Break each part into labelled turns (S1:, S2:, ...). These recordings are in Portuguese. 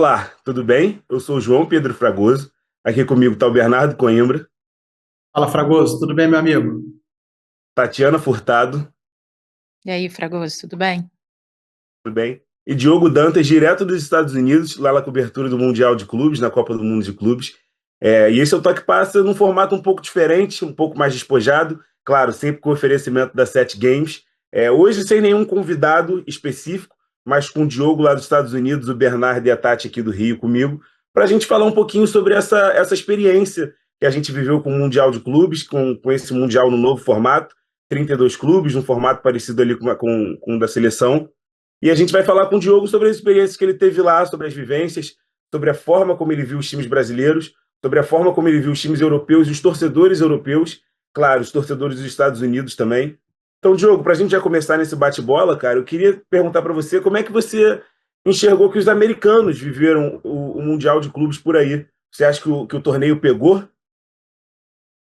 S1: Olá, tudo bem? Eu sou o João Pedro Fragoso. Aqui comigo está o Bernardo Coimbra,
S2: Fala, Fragoso, tudo bem, meu amigo?
S1: Tatiana Furtado,
S3: E aí, Fragoso, tudo bem?
S1: tudo bem? E Diogo Dantas, direto dos Estados Unidos, lá na cobertura do Mundial de Clubes, na Copa do Mundo de Clubes. E esse é o Toque Passa num formato um pouco diferente, um pouco mais despojado, claro, sempre com oferecimento da Set Games. Hoje sem nenhum convidado específico, mas com o Diogo lá dos Estados Unidos, o Bernardo e a Tati aqui do Rio comigo, para a gente falar um pouquinho sobre essa experiência que a gente viveu com o Mundial de Clubes, com esse Mundial no novo formato, 32 clubes, um formato parecido ali com o da seleção. E a gente vai falar com o Diogo sobre as experiências que ele teve lá, sobre as vivências, sobre a forma como ele viu os times brasileiros, sobre a forma como ele viu os times europeus e os torcedores europeus, claro, os torcedores dos Estados Unidos também. Então, Diogo, para a gente já começar nesse bate-bola, cara, eu queria perguntar para você como é que você enxergou que os americanos viveram o Mundial de Clubes por aí. Você acha que o torneio pegou?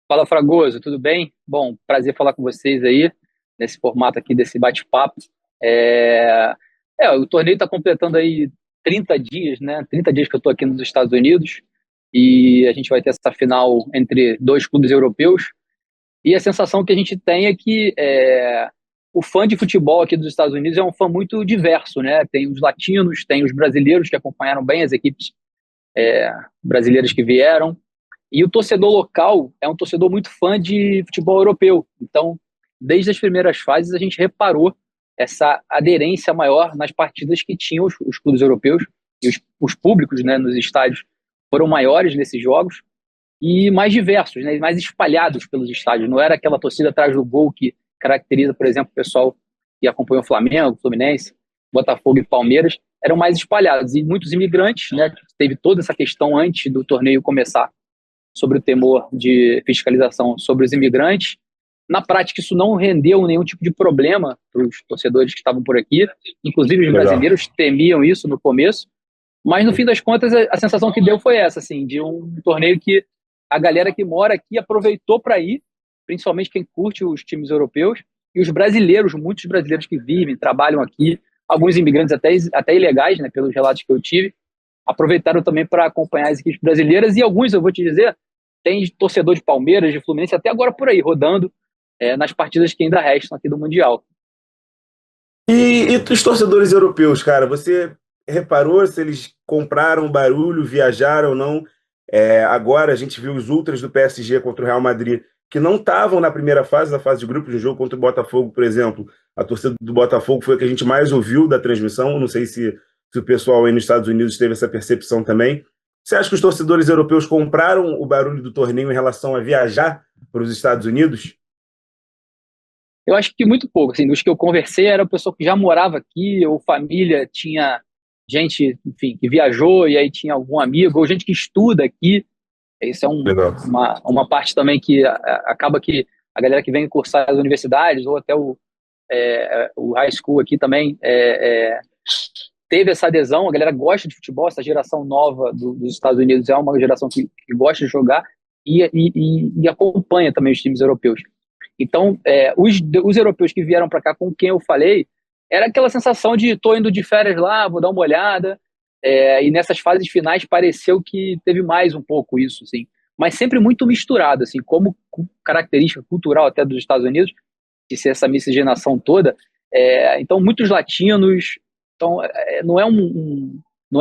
S4: Fala, Fragoso, tudo bem? Bom, prazer falar com vocês aí, nesse formato aqui desse bate-papo. É... o torneio está completando aí 30 dias, né? 30 dias que eu estou aqui nos Estados Unidos e a gente vai ter essa final entre dois clubes europeus. E a sensação que a gente tem é que o fã de futebol aqui dos Estados Unidos é um fã muito diverso, né? Tem os latinos, tem os brasileiros que acompanharam bem as equipes brasileiras que vieram. E o torcedor local é um torcedor muito fã de futebol europeu. Então, desde as primeiras fases, a gente reparou essa aderência maior nas partidas que tinham os clubes europeus. E os públicos, né, nos estádios foram maiores nesses jogos e mais diversos, né, mais espalhados pelos estádios. Não era aquela torcida atrás do gol que caracteriza, por exemplo, o pessoal que acompanha o Flamengo, Fluminense, Botafogo e Palmeiras. Eram mais espalhados. E muitos imigrantes, né, teve toda essa questão antes do torneio começar, sobre o temor de fiscalização sobre os imigrantes. Na prática, isso não rendeu nenhum tipo de problema para os torcedores que estavam por aqui. Inclusive, os
S1: Legal.
S4: brasileiros temiam isso no começo. Mas, no fim das contas, a sensação que deu foi essa, assim, de um torneio que a galera que mora aqui aproveitou para ir, principalmente quem curte os times europeus, e os brasileiros, muitos brasileiros que vivem, trabalham aqui, alguns imigrantes até ilegais, né, pelos relatos que eu tive, aproveitaram também para acompanhar as equipes brasileiras, e alguns, eu vou te dizer, tem torcedor de Palmeiras, de Fluminense, até agora por aí, rodando nas partidas que ainda restam aqui do Mundial.
S1: E os torcedores europeus, cara, você reparou se eles compraram barulho, viajaram ou não? Agora a gente viu os ultras do PSG contra o Real Madrid, que não estavam na primeira fase, na fase de grupos, no jogo contra o Botafogo, por exemplo. A torcida do Botafogo foi a que a gente mais ouviu da transmissão. Não sei se o pessoal aí nos Estados Unidos teve essa percepção também. Você acha que os torcedores europeus compraram o barulho do torneio em relação a viajar para os Estados Unidos?
S4: Eu acho que muito pouco, assim, dos que eu conversei era o pessoal que já morava aqui, ou família, tinha gente, enfim, que viajou e aí tinha algum amigo, ou gente que estuda aqui. Isso é
S1: Legal.
S4: uma parte também que acaba que a galera que vem cursar as universidades, ou até o high school aqui também, teve essa adesão. A galera gosta de futebol, essa geração nova dos Estados Unidos é uma geração que gosta de jogar e acompanha também os times europeus. Então, os europeus que vieram para cá com quem eu falei, era aquela sensação de tô indo de férias lá, vou dar uma olhada, e nessas fases finais pareceu que teve mais um pouco isso, assim, mas sempre muito misturado, assim, como característica cultural até dos Estados Unidos, de ser essa miscigenação toda. Então, muitos latinos. Então, não é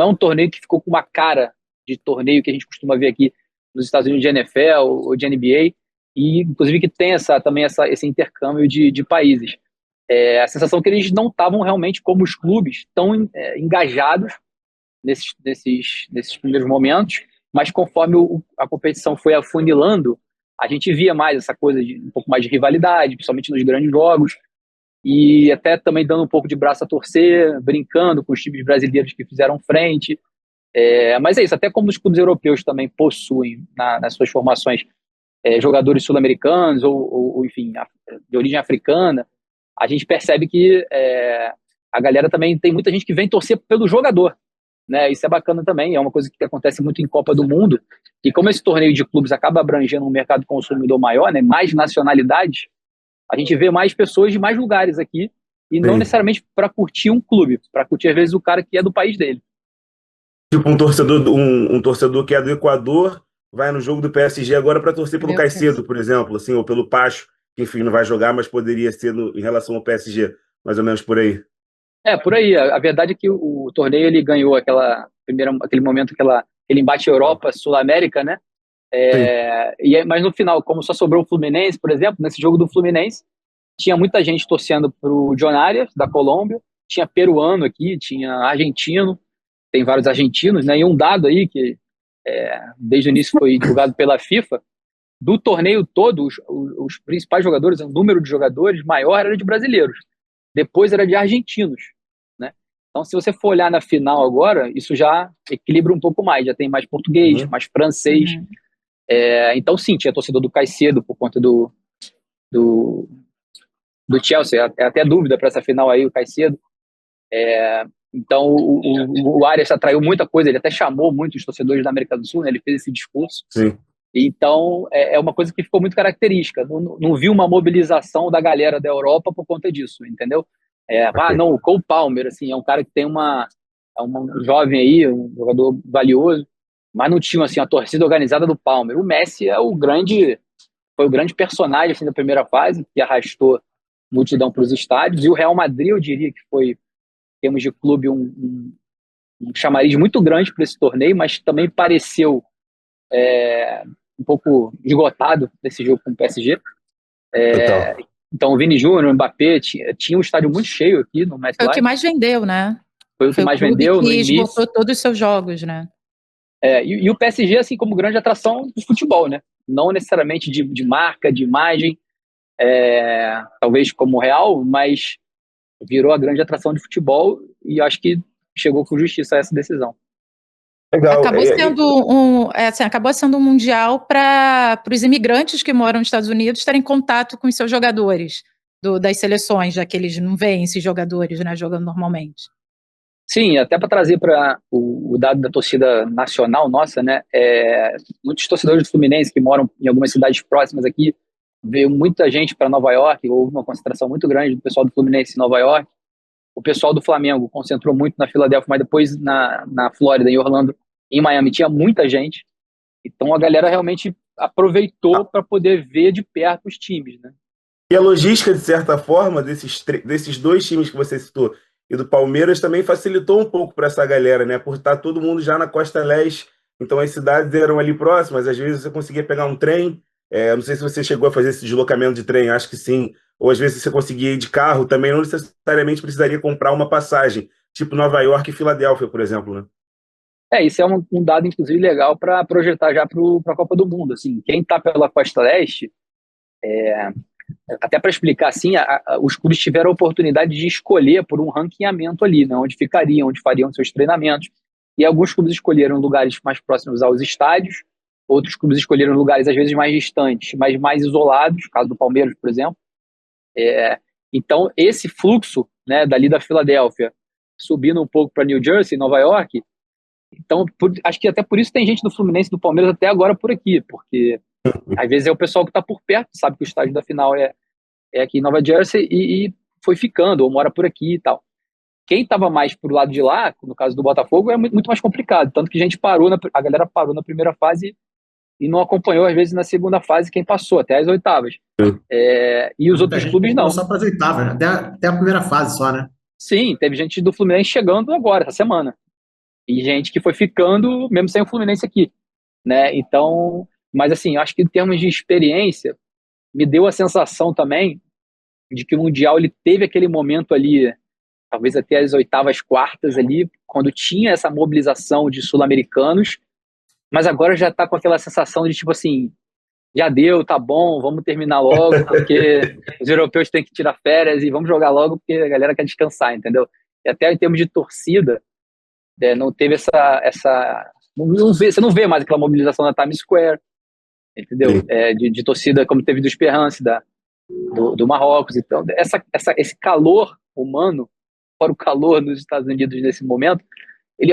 S4: um torneio que ficou com uma cara de torneio que a gente costuma ver aqui nos Estados Unidos de NFL ou de NBA, e inclusive que tem também esse intercâmbio de países. A sensação que eles não estavam realmente, como os clubes, tão engajados nesses primeiros momentos, mas conforme a competição foi afunilando, a gente via mais essa coisa de um pouco mais de rivalidade, principalmente nos grandes jogos, e até também dando um pouco de braço a torcer, brincando com os times brasileiros que fizeram frente. Mas é isso, até como os clubes europeus também possuem nas suas formações jogadores sul-americanos ou, enfim, de origem africana, a gente percebe que a galera também tem muita gente que vem torcer pelo jogador, né? Isso é bacana também, é uma coisa que acontece muito em Copa do Mundo, e como esse torneio de clubes acaba abrangendo um mercado consumidor maior, né, mais nacionalidades, a gente vê mais pessoas de mais lugares aqui, e não
S1: Sim.
S4: necessariamente para curtir um clube, para curtir às vezes o cara que é do país dele.
S1: Tipo um torcedor que é do Equador vai no jogo do PSG agora para torcer pelo
S3: Meu Deus.
S1: Caicedo, por exemplo, assim, ou pelo Pacho, que enfim não vai jogar, mas poderia ser em relação ao PSG, mais ou menos por aí.
S4: Por aí. A verdade é que o torneio ele ganhou aquele momento, aquele embate Europa-Sul-América, né?
S1: Sim.
S4: Mas no final, como só sobrou o Fluminense, por exemplo, nesse jogo do Fluminense, tinha muita gente torcendo para o John Arias, da Colômbia, tinha peruano aqui, tinha argentino, tem vários argentinos, né? E um dado aí que desde o início foi divulgado pela FIFA, do torneio todo, os principais jogadores, o número de jogadores maior era de brasileiros, depois era de argentinos, né? Então, se você for olhar na final agora, isso já equilibra um pouco mais, já tem mais português,
S1: Uhum.
S4: mais francês.
S3: Uhum.
S4: Então, sim, tinha torcedor do Caicedo por conta do, do Chelsea, é até dúvida para essa final aí, o Caicedo. Então, o Arias atraiu muita coisa, ele até chamou muitos torcedores da América do Sul, né? Ele fez esse discurso.
S1: Sim.
S4: Então, é uma coisa que ficou muito característica. Não vi uma mobilização da galera da Europa por conta disso, entendeu? Não, o Cole Palmer, assim, é um cara que tem um jovem aí, um jogador valioso, mas não tinha, assim, a torcida organizada do Palmer. O Messi foi o grande personagem, assim, da primeira fase, que arrastou multidão para os estádios, e o Real Madrid, eu diria que foi, em termos de clube, um chamariz muito grande para esse torneio, mas também pareceu um pouco esgotado desse jogo com o PSG.
S1: Total.
S4: Então, o Vini Júnior, o Mbappé, tinha um estádio muito cheio aqui no
S3: Foi o que
S4: MetLife.
S3: mais vendeu, né?
S4: Foi o que
S3: Foi o
S4: mais
S3: clube
S4: vendeu no
S3: que
S4: início.
S3: esgotou todos os seus jogos, né?
S4: E o PSG, assim, como grande atração de futebol, né? Não necessariamente de marca, de imagem, talvez como Real, mas virou a grande atração de futebol e acho que chegou com justiça a essa decisão.
S1: Legal.
S3: Acabou sendo um mundial para os imigrantes que moram nos Estados Unidos terem contato com os seus jogadores das seleções, já que eles não veem esses jogadores, né, jogando normalmente.
S4: Sim, até para trazer para o dado da torcida nacional nossa, né? Muitos torcedores do Fluminense que moram em algumas cidades próximas aqui, veio muita gente para Nova York, houve uma concentração muito grande do pessoal do Fluminense em Nova York. O pessoal do Flamengo concentrou muito na Filadélfia, mas depois na Flórida, em Orlando, em Miami, tinha muita gente. Então a galera realmente aproveitou para poder ver de perto os times, né?
S1: E a logística, de certa forma, desses dois times que você citou e do Palmeiras também facilitou um pouco para essa galera, né? Por estar todo mundo já na Costa Leste, então as cidades eram ali próximas, às vezes você conseguia pegar um trem. Não sei se você chegou a fazer esse deslocamento de trem, acho que sim. Ou às vezes você conseguia ir de carro, também não necessariamente precisaria comprar uma passagem, tipo Nova York e Filadélfia, por exemplo, né?
S4: Isso é um dado, inclusive, legal para projetar já para a Copa do Mundo. Assim, quem está pela Costa Leste, até para explicar assim, os clubes tiveram a oportunidade de escolher por um ranqueamento ali, né, onde ficariam, onde fariam seus treinamentos. E alguns clubes escolheram lugares mais próximos aos estádios, outros clubes escolheram lugares às vezes mais distantes, mas mais isolados, caso do Palmeiras, por exemplo. Então, esse fluxo, né, dali da Filadélfia, subindo um pouco para New Jersey, Nova York, então acho que até por isso tem gente do Fluminense e do Palmeiras até agora por aqui, porque às vezes é o pessoal que está por perto, sabe que o estádio da final é aqui em Nova Jersey e foi ficando, ou mora por aqui e tal. Quem estava mais pro lado de lá, no caso do Botafogo, é muito mais complicado, tanto que a galera parou na primeira fase e não acompanhou, às vezes, na segunda fase quem passou, até as oitavas. E os outros clubes não.
S2: Só para as oitavas, até a primeira fase só, né?
S4: Sim, teve gente do Fluminense chegando agora, essa semana. E gente que foi ficando, mesmo sem o Fluminense aqui, né? Então, mas assim, eu acho que em termos de experiência, me deu a sensação também de que o Mundial ele teve aquele momento ali, talvez até as oitavas, quartas ali, quando tinha essa mobilização de sul-americanos, mas agora já tá com aquela sensação de tipo assim, já deu, tá bom, vamos terminar logo, porque os europeus têm que tirar férias e vamos jogar logo porque a galera quer descansar, entendeu? E até em termos de torcida, não teve você não vê mais aquela mobilização da Times Square, entendeu? De torcida como teve do Esperance, do Marrocos. Então, esse calor humano, fora o calor nos Estados Unidos nesse momento,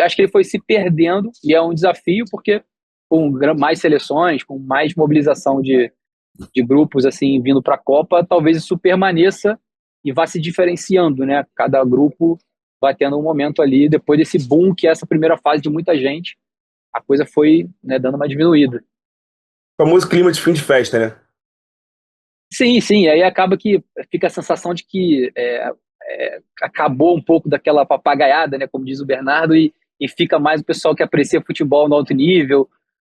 S4: acho que ele foi se perdendo e é um desafio porque com mais seleções, com mais mobilização de grupos assim vindo para a Copa, talvez isso permaneça e vá se diferenciando, né? Cada grupo vai tendo um momento ali, depois desse boom, que é essa primeira fase de muita gente, a coisa foi, né, dando uma diminuída.
S1: O famoso clima de fim de festa, né?
S4: Sim, sim, aí acaba que fica a sensação de que acabou um pouco daquela papagaiada, né, como diz o Bernardo, e fica mais o pessoal que aprecia futebol no alto nível,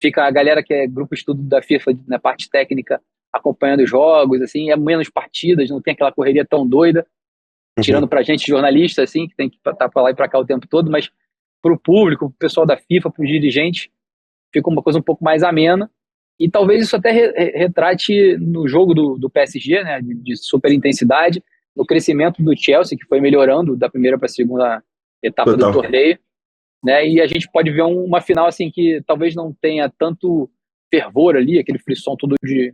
S4: fica a galera que é grupo de estudo da FIFA na parte técnica acompanhando os jogos, assim, é menos partidas, não tem aquela correria tão doida, tirando pra gente jornalista, assim, que tem que estar pra lá e pra cá o tempo todo, mas pro público, pro pessoal da FIFA, pros dirigentes, fica uma coisa um pouco mais amena, e talvez isso até retrate no jogo do PSG, né, de super intensidade, no crescimento do Chelsea, que foi melhorando da primeira para a segunda etapa
S1: Total.
S4: do torneio, né, e a gente pode ver uma final assim que talvez não tenha tanto fervor ali, aquele frisson todo de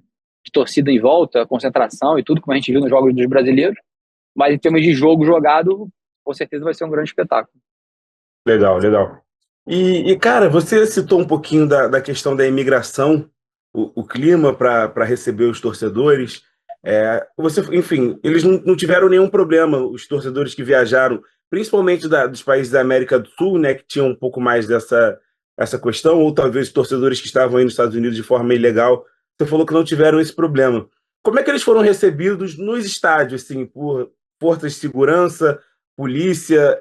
S4: torcida em volta, concentração e tudo, como a gente viu nos jogos dos brasileiros, mas em termos de jogo jogado, com certeza vai ser um grande espetáculo.
S1: Legal, legal. E cara, você citou um pouquinho da questão da imigração, o clima para receber os torcedores. Enfim, eles não tiveram nenhum problema, os torcedores que viajaram, principalmente dos países da América do Sul, né, que tinham um pouco mais essa questão, ou talvez os torcedores que estavam aí nos Estados Unidos de forma ilegal. Você falou que não tiveram esse problema. Como é que eles foram recebidos nos estádios, assim, por forças de segurança, polícia?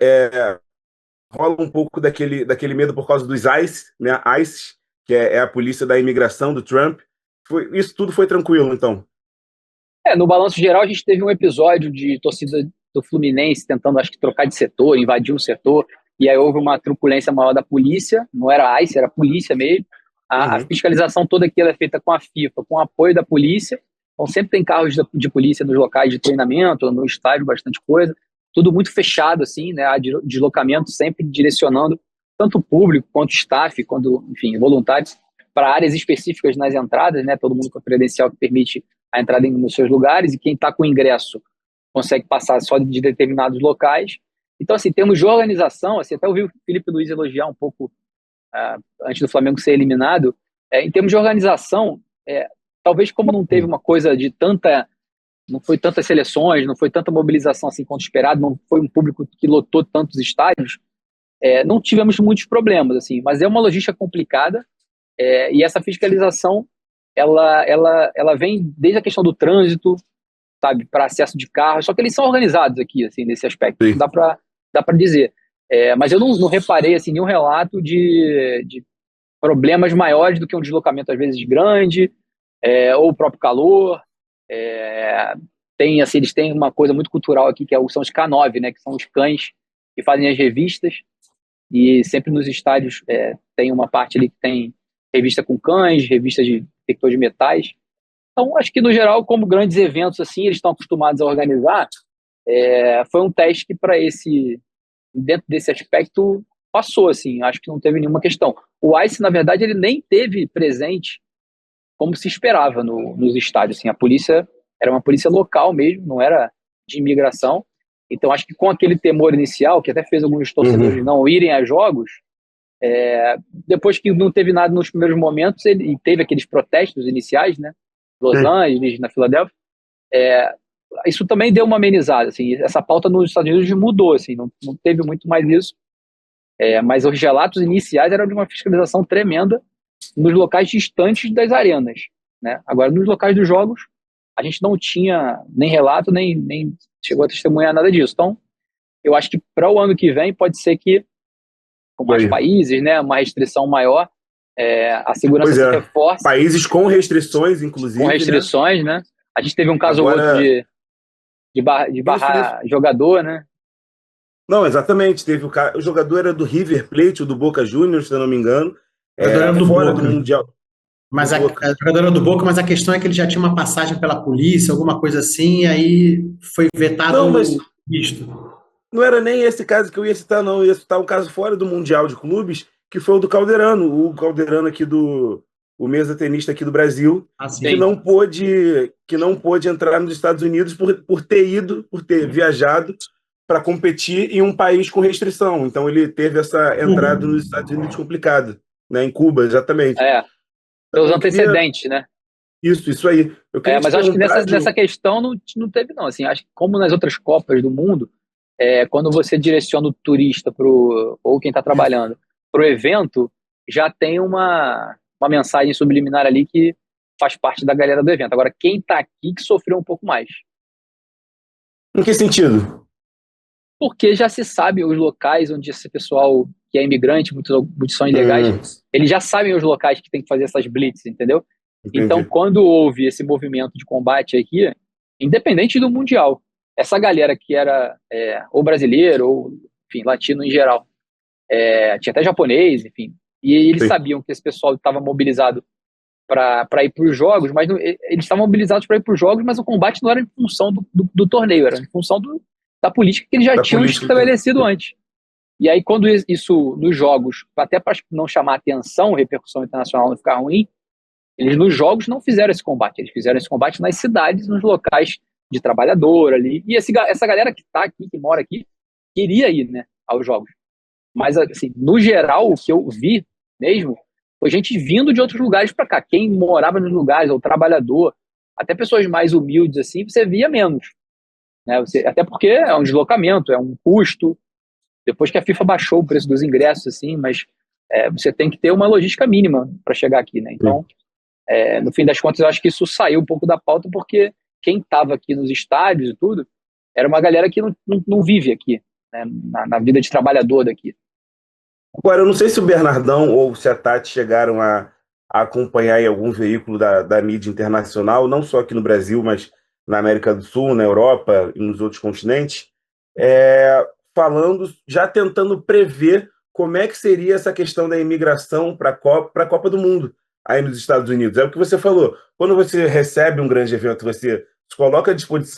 S1: Rola um pouco daquele medo por causa dos ICE, né? ICE, que é a polícia da imigração do Trump. Isso tudo foi tranquilo, então?
S4: No balanço geral, a gente teve um episódio de torcida do Fluminense tentando, acho que, trocar de setor, invadir o setor, e aí houve uma truculência maior da polícia, não era ICE, era a polícia mesmo. A fiscalização toda aqui ela é feita com a FIFA, com o apoio da polícia, então sempre tem carros de polícia nos locais de treinamento, no estádio, bastante coisa, tudo muito fechado, assim, né, deslocamento sempre direcionando tanto o público quanto o staff, quanto, enfim, voluntários, para áreas específicas nas entradas, né, todo mundo com a credencial que permite a entrada nos seus lugares, e quem está com ingresso consegue passar só de determinados locais. Então, assim, em termos de organização, assim, até ouvi o Felipe Luiz elogiar um pouco antes do Flamengo ser eliminado, em termos de organização, talvez como não teve uma coisa de não foi tantas seleções, não foi tanta mobilização assim quanto esperado, não foi um público que lotou tantos estádios, não tivemos muitos problemas, assim, mas é uma logística complicada, e essa fiscalização ela vem desde a questão do trânsito, sabe, para acesso de carros, só que eles são organizados aqui, assim, nesse aspecto, dá para dizer. Mas eu não reparei, assim, nenhum relato de problemas maiores do que um deslocamento, às vezes, grande, ou o próprio calor. Eles têm uma coisa muito cultural aqui, que são os K9, né, que são os cães que fazem as revistas, e sempre nos estádios tem uma parte ali que tem revista com cães, revista de detector de metais. Então, acho que, no geral, como grandes eventos, assim, eles estão acostumados a organizar, foi um teste que, dentro desse aspecto, passou, assim, acho que não teve nenhuma questão. O ICE, na verdade, ele nem teve presente como se esperava nos estádios, assim, a polícia era uma polícia local mesmo, não era de imigração, então acho que com aquele temor inicial, que até fez alguns torcedores não irem a jogos, depois que não teve nada nos primeiros momentos, e teve aqueles protestos iniciais, né, Los Angeles, na Filadélfia, isso também deu uma amenizada, assim, essa pauta nos Estados Unidos mudou, assim, não teve muito mais isso, mas os relatos iniciais eram de uma fiscalização tremenda nos locais distantes das arenas, né? Agora, nos locais dos jogos, a gente não tinha nem relato, nem chegou a testemunhar nada disso. Então, eu acho que para o ano que vem pode ser que, com mais países, né, uma restrição maior, a segurança se reforce.
S1: Países com restrições, inclusive.
S4: Com restrições, né? A gente teve um caso ou outro de barrar jogador, né?
S1: Não, exatamente. Teve o jogador era do River Plate, ou do Boca Juniors, se eu não me engano.
S2: Era do
S1: fora
S2: Boca.
S1: do Mundial.
S2: Mas a jogadora era do Boca, mas a questão é que ele já tinha uma passagem pela polícia, alguma coisa assim, e aí foi vetado o visto.
S1: Não era nem esse caso que eu ia citar, não. Eu ia citar um caso fora do Mundial de Clubes, que foi o do Calderano. O Calderano aqui o mesa tenista aqui do Brasil, que não pôde entrar nos Estados Unidos por ter viajado para competir em um país com restrição. Então ele teve essa entrada nos Estados Unidos complicada, né? Em Cuba, exatamente.
S4: Os antecedentes, né?
S1: Isso aí.
S4: Mas acho que nessa questão não teve, não. Assim, acho que como nas outras Copas do Mundo, quando você direciona o turista ou quem está trabalhando para o evento, já tem uma mensagem subliminar ali que faz parte da galera do evento. Agora, quem está aqui que sofreu um pouco mais.
S1: Em que sentido?
S4: Porque já se sabe os locais onde esse pessoal que é imigrante, muitos são ilegais, eles já sabem os locais que tem que fazer essas blitz, entendeu?
S1: Entendi.
S4: Então, quando houve esse movimento de combate aqui, independente do Mundial, essa galera que era ou brasileiro, ou, enfim, latino em geral, tinha até japonês, enfim, e eles sabiam que esse pessoal estava mobilizado para ir para os jogos, mas eles estavam mobilizados para ir para os jogos, mas o combate não era em função do torneio, era em função da política que eles já tinham estabelecido antes. E aí, quando isso nos jogos, até para não chamar atenção, repercussão internacional não ficar ruim, eles nos jogos não fizeram esse combate, eles fizeram esse combate nas cidades, nos locais de trabalhador ali, e essa galera que está aqui, que mora aqui, queria ir, né, aos jogos. Mas, assim, no geral, o que eu vi mesmo foi gente vindo de outros lugares para cá. Quem morava nos lugares, ou trabalhador, até pessoas mais humildes, assim, você via menos. Né? Até porque é um deslocamento, é um custo. Depois que a FIFA baixou o preço dos ingressos, assim, mas você tem que ter uma logística mínima para chegar aqui, né? Então, no fim das contas, eu acho que isso saiu um pouco da pauta, porque quem estava aqui nos estádios e tudo, era uma galera que não vive aqui, né? na vida de trabalhador daqui.
S1: Agora, eu não sei se o Bernardão ou se a Tati chegaram a acompanhar em algum veículo da mídia internacional, não só aqui no Brasil, mas na América do Sul, na Europa e nos outros continentes, falando, já tentando prever como é que seria essa questão da imigração para a Copa do Mundo aí nos Estados Unidos. É o que você falou, quando você recebe um grande evento, você se coloca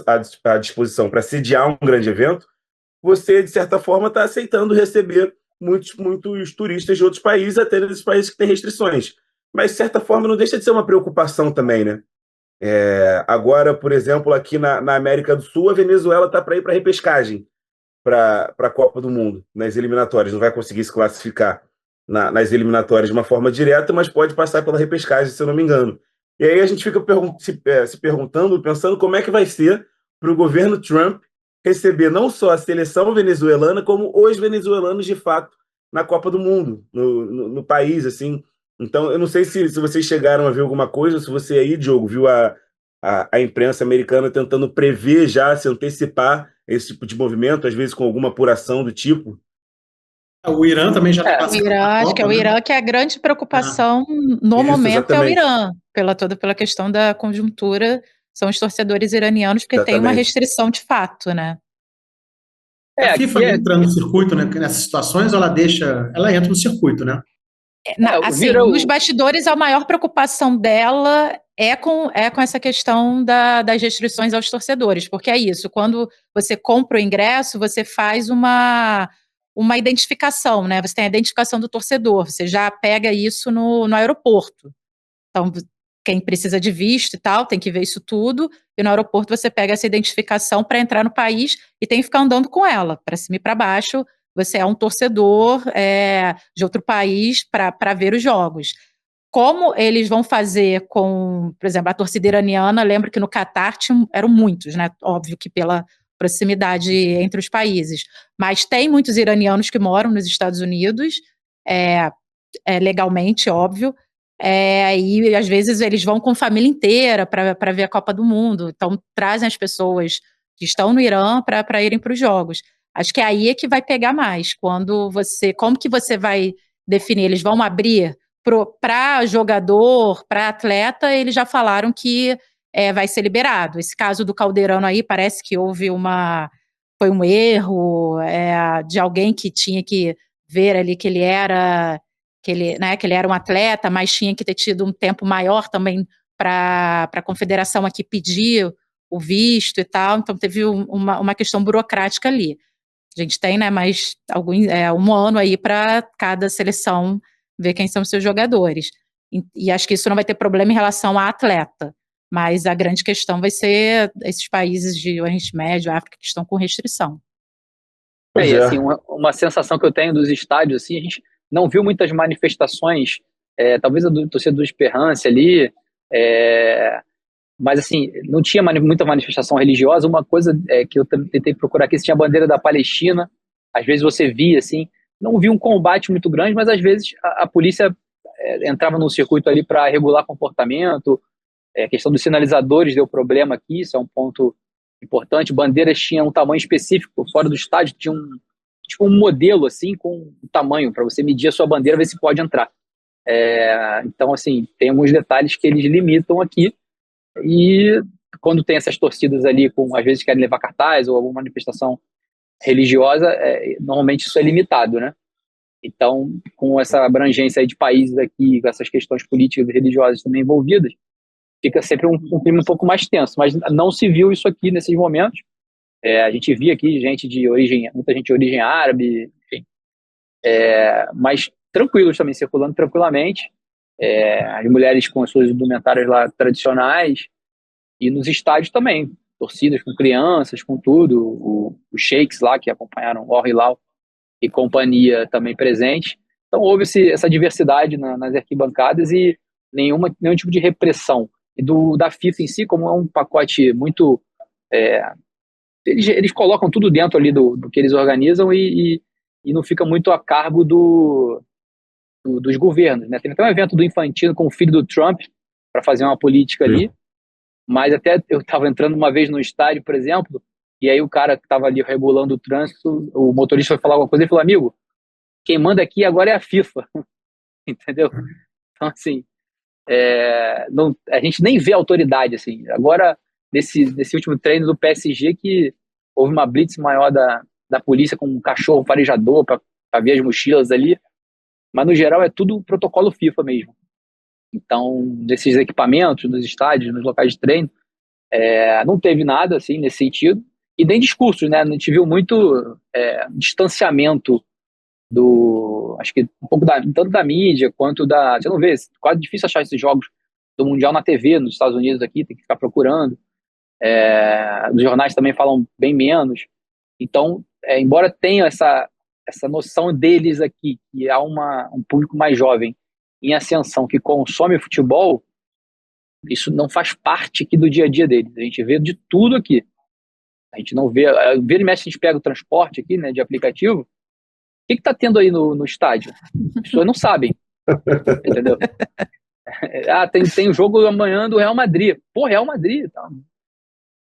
S1: à disposição para sediar um grande evento, você, de certa forma, está aceitando receber muitos turistas de outros países, até nesses países que têm restrições. Mas, de certa forma, não deixa de ser uma preocupação também, né? Agora, por exemplo, aqui na América do Sul, a Venezuela está para ir para a repescagem para a Copa do Mundo, nas eliminatórias. Não vai conseguir se classificar nas eliminatórias de uma forma direta, mas pode passar pela repescagem, se eu não me engano. E aí a gente fica se perguntando, pensando como é que vai ser para o governo Trump receber não só a seleção venezuelana, como os venezuelanos de fato na Copa do Mundo, no país, assim. Então, eu não sei se vocês chegaram a ver alguma coisa, se você aí, Diogo, viu a imprensa americana tentando prever já, se antecipar esse tipo de movimento, às vezes com alguma apuração do tipo.
S2: O Irã também já está passando.
S3: O Irã, acho que é o Irã que é a grande preocupação no momento, exatamente. É o Irã, pela questão da conjuntura, são os torcedores iranianos, porque tem uma restrição de fato, né?
S2: A FIFA entra no circuito, né? Nessas situações, ela entra no circuito, né?
S3: Assim, nos bastidores, a maior preocupação dela é com essa questão das restrições aos torcedores, porque é isso, quando você compra o ingresso, você faz uma identificação, né? Você tem a identificação do torcedor, você já pega isso no aeroporto. Então, quem precisa de visto e tal, tem que ver isso tudo, e no aeroporto você pega essa identificação para entrar no país e tem que ficar andando com ela, para cima e para baixo. Você é um torcedor de outro país para ver os jogos. Como eles vão fazer com, por exemplo, a torcida iraniana, lembro que no Catar eram muitos, né? Óbvio que pela proximidade entre os países, mas tem muitos iranianos que moram nos Estados Unidos, legalmente, óbvio, e às vezes eles vão com família inteira para ver a Copa do Mundo, então trazem as pessoas que estão no Irã para irem para os jogos. Acho que aí é que vai pegar mais, como que você vai definir, eles vão abrir para jogador, para atleta, eles já falaram que vai ser liberado. Esse caso do Calderano aí, parece que foi um erro de alguém que tinha que ver ali que ele era um atleta, mas tinha que ter tido um tempo maior também para a confederação aqui pedir o visto e tal, então teve uma questão burocrática ali. A gente tem, né, mais um ano aí para cada seleção ver quem são os seus jogadores. E acho que isso não vai ter problema em relação a atleta, mas a grande questão vai ser esses países de Oriente Médio, África, que estão com restrição.
S4: E assim, uma sensação que eu tenho dos estádios, assim, a gente não viu muitas manifestações, talvez a do torcedor do Esperance ali, Mas, assim, não tinha muita manifestação religiosa. Uma coisa que eu tentei procurar aqui, se tinha a bandeira da Palestina. Às vezes você via, assim, não via um combate muito grande, mas às vezes a polícia entrava num circuito ali para regular comportamento. A questão dos sinalizadores deu problema aqui, isso é um ponto importante. Bandeiras tinham um tamanho específico, fora do estádio tinha tipo um modelo, assim, com um tamanho, para você medir a sua bandeira, ver se pode entrar. Então, assim, tem alguns detalhes que eles limitam aqui. E quando tem essas torcidas ali, às vezes querem levar cartaz ou alguma manifestação religiosa, normalmente isso é limitado, né? Então, com essa abrangência aí de países aqui, com essas questões políticas e religiosas também envolvidas, fica sempre um clima um pouco mais tenso. Mas não se viu isso aqui nesses momentos. A gente via aqui muita gente de origem árabe, enfim. Mas tranquilos também, circulando tranquilamente. As mulheres com as suas indumentárias lá tradicionais, e nos estádios também, torcidas com crianças, com tudo, os sheiks lá que acompanharam o Al-Hilal e companhia também presente. Então houve essa diversidade nas arquibancadas e nenhum tipo de repressão. E da FIFA em si, como é um pacote muito... Eles colocam tudo dentro ali do que eles organizam e não fica muito a cargo dos governos, né? Teve até um evento do Infantino com o filho do Trump para fazer uma política ali, mas até eu estava entrando uma vez no estádio, por exemplo, e aí o cara que estava ali regulando o trânsito, o motorista foi falar alguma coisa e falou: amigo, quem manda aqui agora é a FIFA. Entendeu? Então, assim, a gente nem vê autoridade, assim. Agora, nesse último treino do PSG, que houve uma blitz maior da polícia com um cachorro farejador para ver as mochilas ali. Mas, no geral, é tudo protocolo FIFA mesmo. Então, desses equipamentos, nos estádios, nos locais de treino, não teve nada, assim, nesse sentido. E nem discursos, né? A gente viu muito distanciamento acho que um pouco tanto da mídia, quanto você não vê, quase difícil achar esses jogos do Mundial na TV, nos Estados Unidos aqui, tem que ficar procurando. Os jornais também falam bem menos. Então, embora tenha essa noção deles aqui, que há um público mais jovem em ascensão que consome futebol, isso não faz parte aqui do dia a dia deles. A gente vê de tudo aqui. A gente não vê... Vira e mexe, a gente pega o transporte aqui, né, de aplicativo. O que está tendo aí no estádio? As pessoas não sabem. Entendeu? Tem o jogo amanhã do Real Madrid. Pô, Real Madrid. Tá.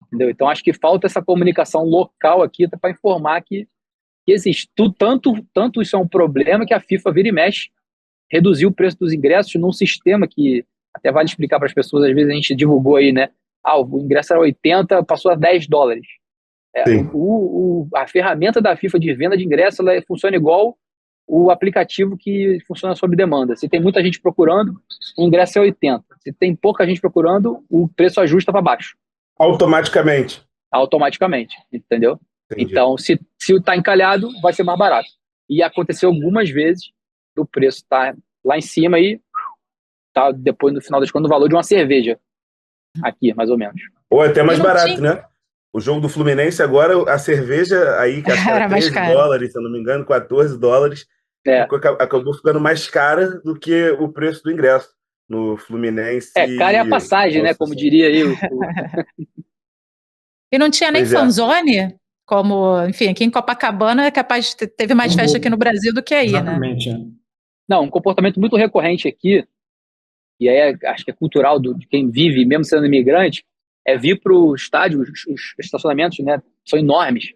S4: Entendeu? Então, acho que falta essa comunicação local aqui para informar que existe. Tanto isso é um problema que a FIFA vira e mexe, reduziu o preço dos ingressos num sistema que até vale explicar para as pessoas. Às vezes a gente divulgou aí, né? O ingresso era 80, passou a $10. A ferramenta da FIFA de venda de ingresso, ela funciona igual o aplicativo que funciona sob demanda. Se tem muita gente procurando, o ingresso é 80. Se tem pouca gente procurando, o preço ajusta para baixo.
S1: Automaticamente,
S4: entendeu? Entendi. Então, se está encalhado, vai ser mais barato. E aconteceu algumas vezes do preço estar lá em cima e tá depois, no final das contas, o valor de uma cerveja aqui, mais ou menos.
S1: Ou até mais barato, né? O jogo do Fluminense agora, a cerveja aí, que era $13, se eu não me engano, $14, acabou ficando mais cara do que o preço do ingresso no Fluminense.
S4: Cara é a passagem, né? Como diria eu.
S3: E não tinha nem fanzone? Como, enfim, aqui em Copacabana é capaz de teve mais festa aqui no Brasil do que aí,
S2: exatamente,
S3: né?
S4: Não, um comportamento muito recorrente aqui, e aí acho que é cultural de quem vive, mesmo sendo imigrante, é vir para o estádio, os estacionamentos, né, são enormes.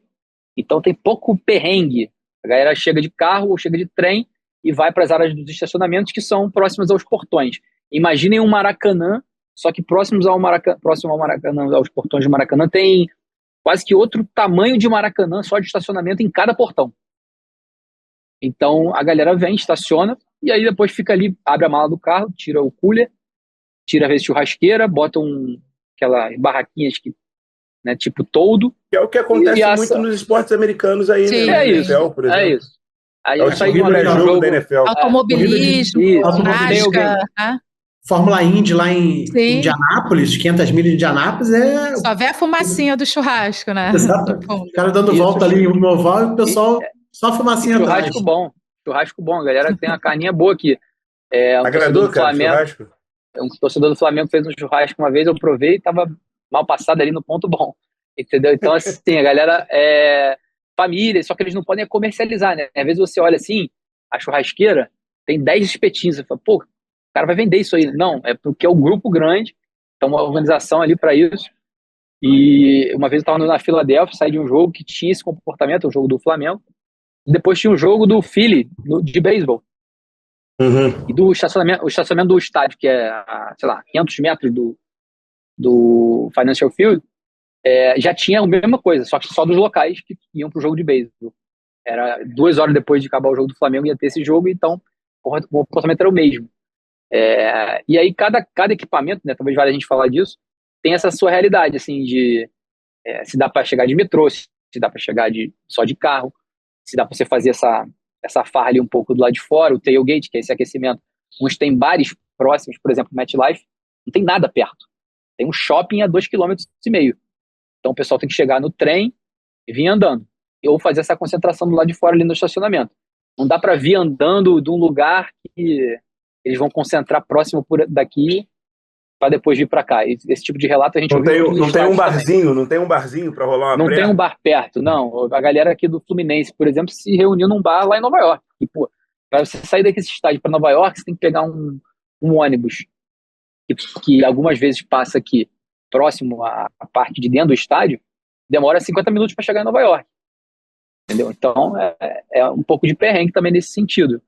S4: Então tem pouco perrengue. A galera chega de carro ou chega de trem e vai para as áreas dos estacionamentos que são próximas aos portões. Imaginem um Maracanã, só que próximo ao Maracanã, aos portões do Maracanã, tem quase que outro tamanho de Maracanã só de estacionamento em cada portão. Então a galera vem, estaciona, e aí depois fica ali, abre a mala do carro, tira o cooler, tira a vez churrasqueira, bota aquelas barraquinhas que, né, tipo toldo.
S1: Que é o que acontece muito nos esportes americanos aí,
S4: sim,
S1: né?
S4: NFL,
S1: por exemplo.
S4: É isso. Aí
S1: é o segundo jogo da NFL.
S3: Automobilismo, NASCAR, né?
S2: Fórmula Indy lá em Indianápolis, 500 milhas de Indianápolis
S3: Só vê a fumacinha do churrasco, né?
S2: Exato. O cara dando volta ali no oval e o pessoal só a fumacinha atrás.
S4: Churrasco bom, a galera tem uma carninha boa aqui.
S1: Agradou, cara, churrasco?
S4: Um torcedor do Flamengo fez um churrasco uma vez, eu provei e tava mal passado ali no ponto bom, entendeu? Então, assim, a galera família, só que eles não podem comercializar, né? Às vezes você olha assim, a churrasqueira tem 10 espetinhos, você fala, pô, o cara vai vender isso aí. Não, é porque é um grupo grande, então uma organização ali para isso. E uma vez eu estava na Filadélfia, saí de um jogo que tinha esse comportamento, o jogo do Flamengo, e depois tinha um jogo do Philly, de beisebol. E do estacionamento, o estacionamento do estádio, que é, sei lá, 500 metros do Financial Field, já tinha a mesma coisa, só que só dos locais que iam pro jogo de beisebol. Era 2 horas depois de acabar o jogo do Flamengo, ia ter esse jogo, então o comportamento era o mesmo. E aí cada equipamento, né, talvez valha a gente falar disso, tem essa sua realidade, assim, de se dá para chegar de metrô, se dá para chegar só de carro, se dá para você fazer essa farra ali um pouco do lado de fora, o tailgate, que é esse aquecimento. Uns tem bares próximos, por exemplo, MetLife, não tem nada perto. Tem um shopping a 2,5 km. Então o pessoal tem que chegar no trem e vir andando. Ou fazer essa concentração do lado de fora ali no estacionamento. Não dá para vir andando de um lugar que eles vão concentrar próximo daqui para depois vir para cá. Esse tipo de relato a gente ouviu.
S1: Não tem um barzinho, também. Não tem um barzinho para rolar uma
S4: Não tem um bar perto, não. A galera aqui do Fluminense, por exemplo, se reuniu num bar lá em Nova York. E, pô, para você sair desse estádio para Nova York, você tem que pegar um ônibus que algumas vezes passa aqui próximo à parte de dentro do estádio, demora 50 minutos para chegar em Nova York. Entendeu? Então, é um pouco de perrengue também nesse sentido.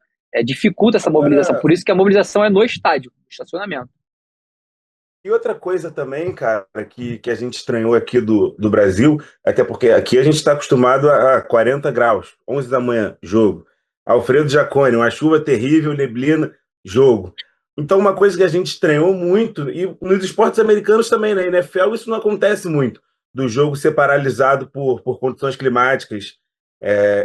S4: Dificulta essa mobilização. Por isso que a mobilização é no estádio, no estacionamento.
S1: E outra coisa também, cara, que a gente estranhou aqui do Brasil, até porque aqui a gente está acostumado a 40 graus, 11 da manhã, jogo. Alfredo Jaconi, uma chuva terrível, neblina, jogo. Então, uma coisa que a gente estranhou muito, e nos esportes americanos também, na NFL, isso não acontece muito, do jogo ser paralisado por condições climáticas.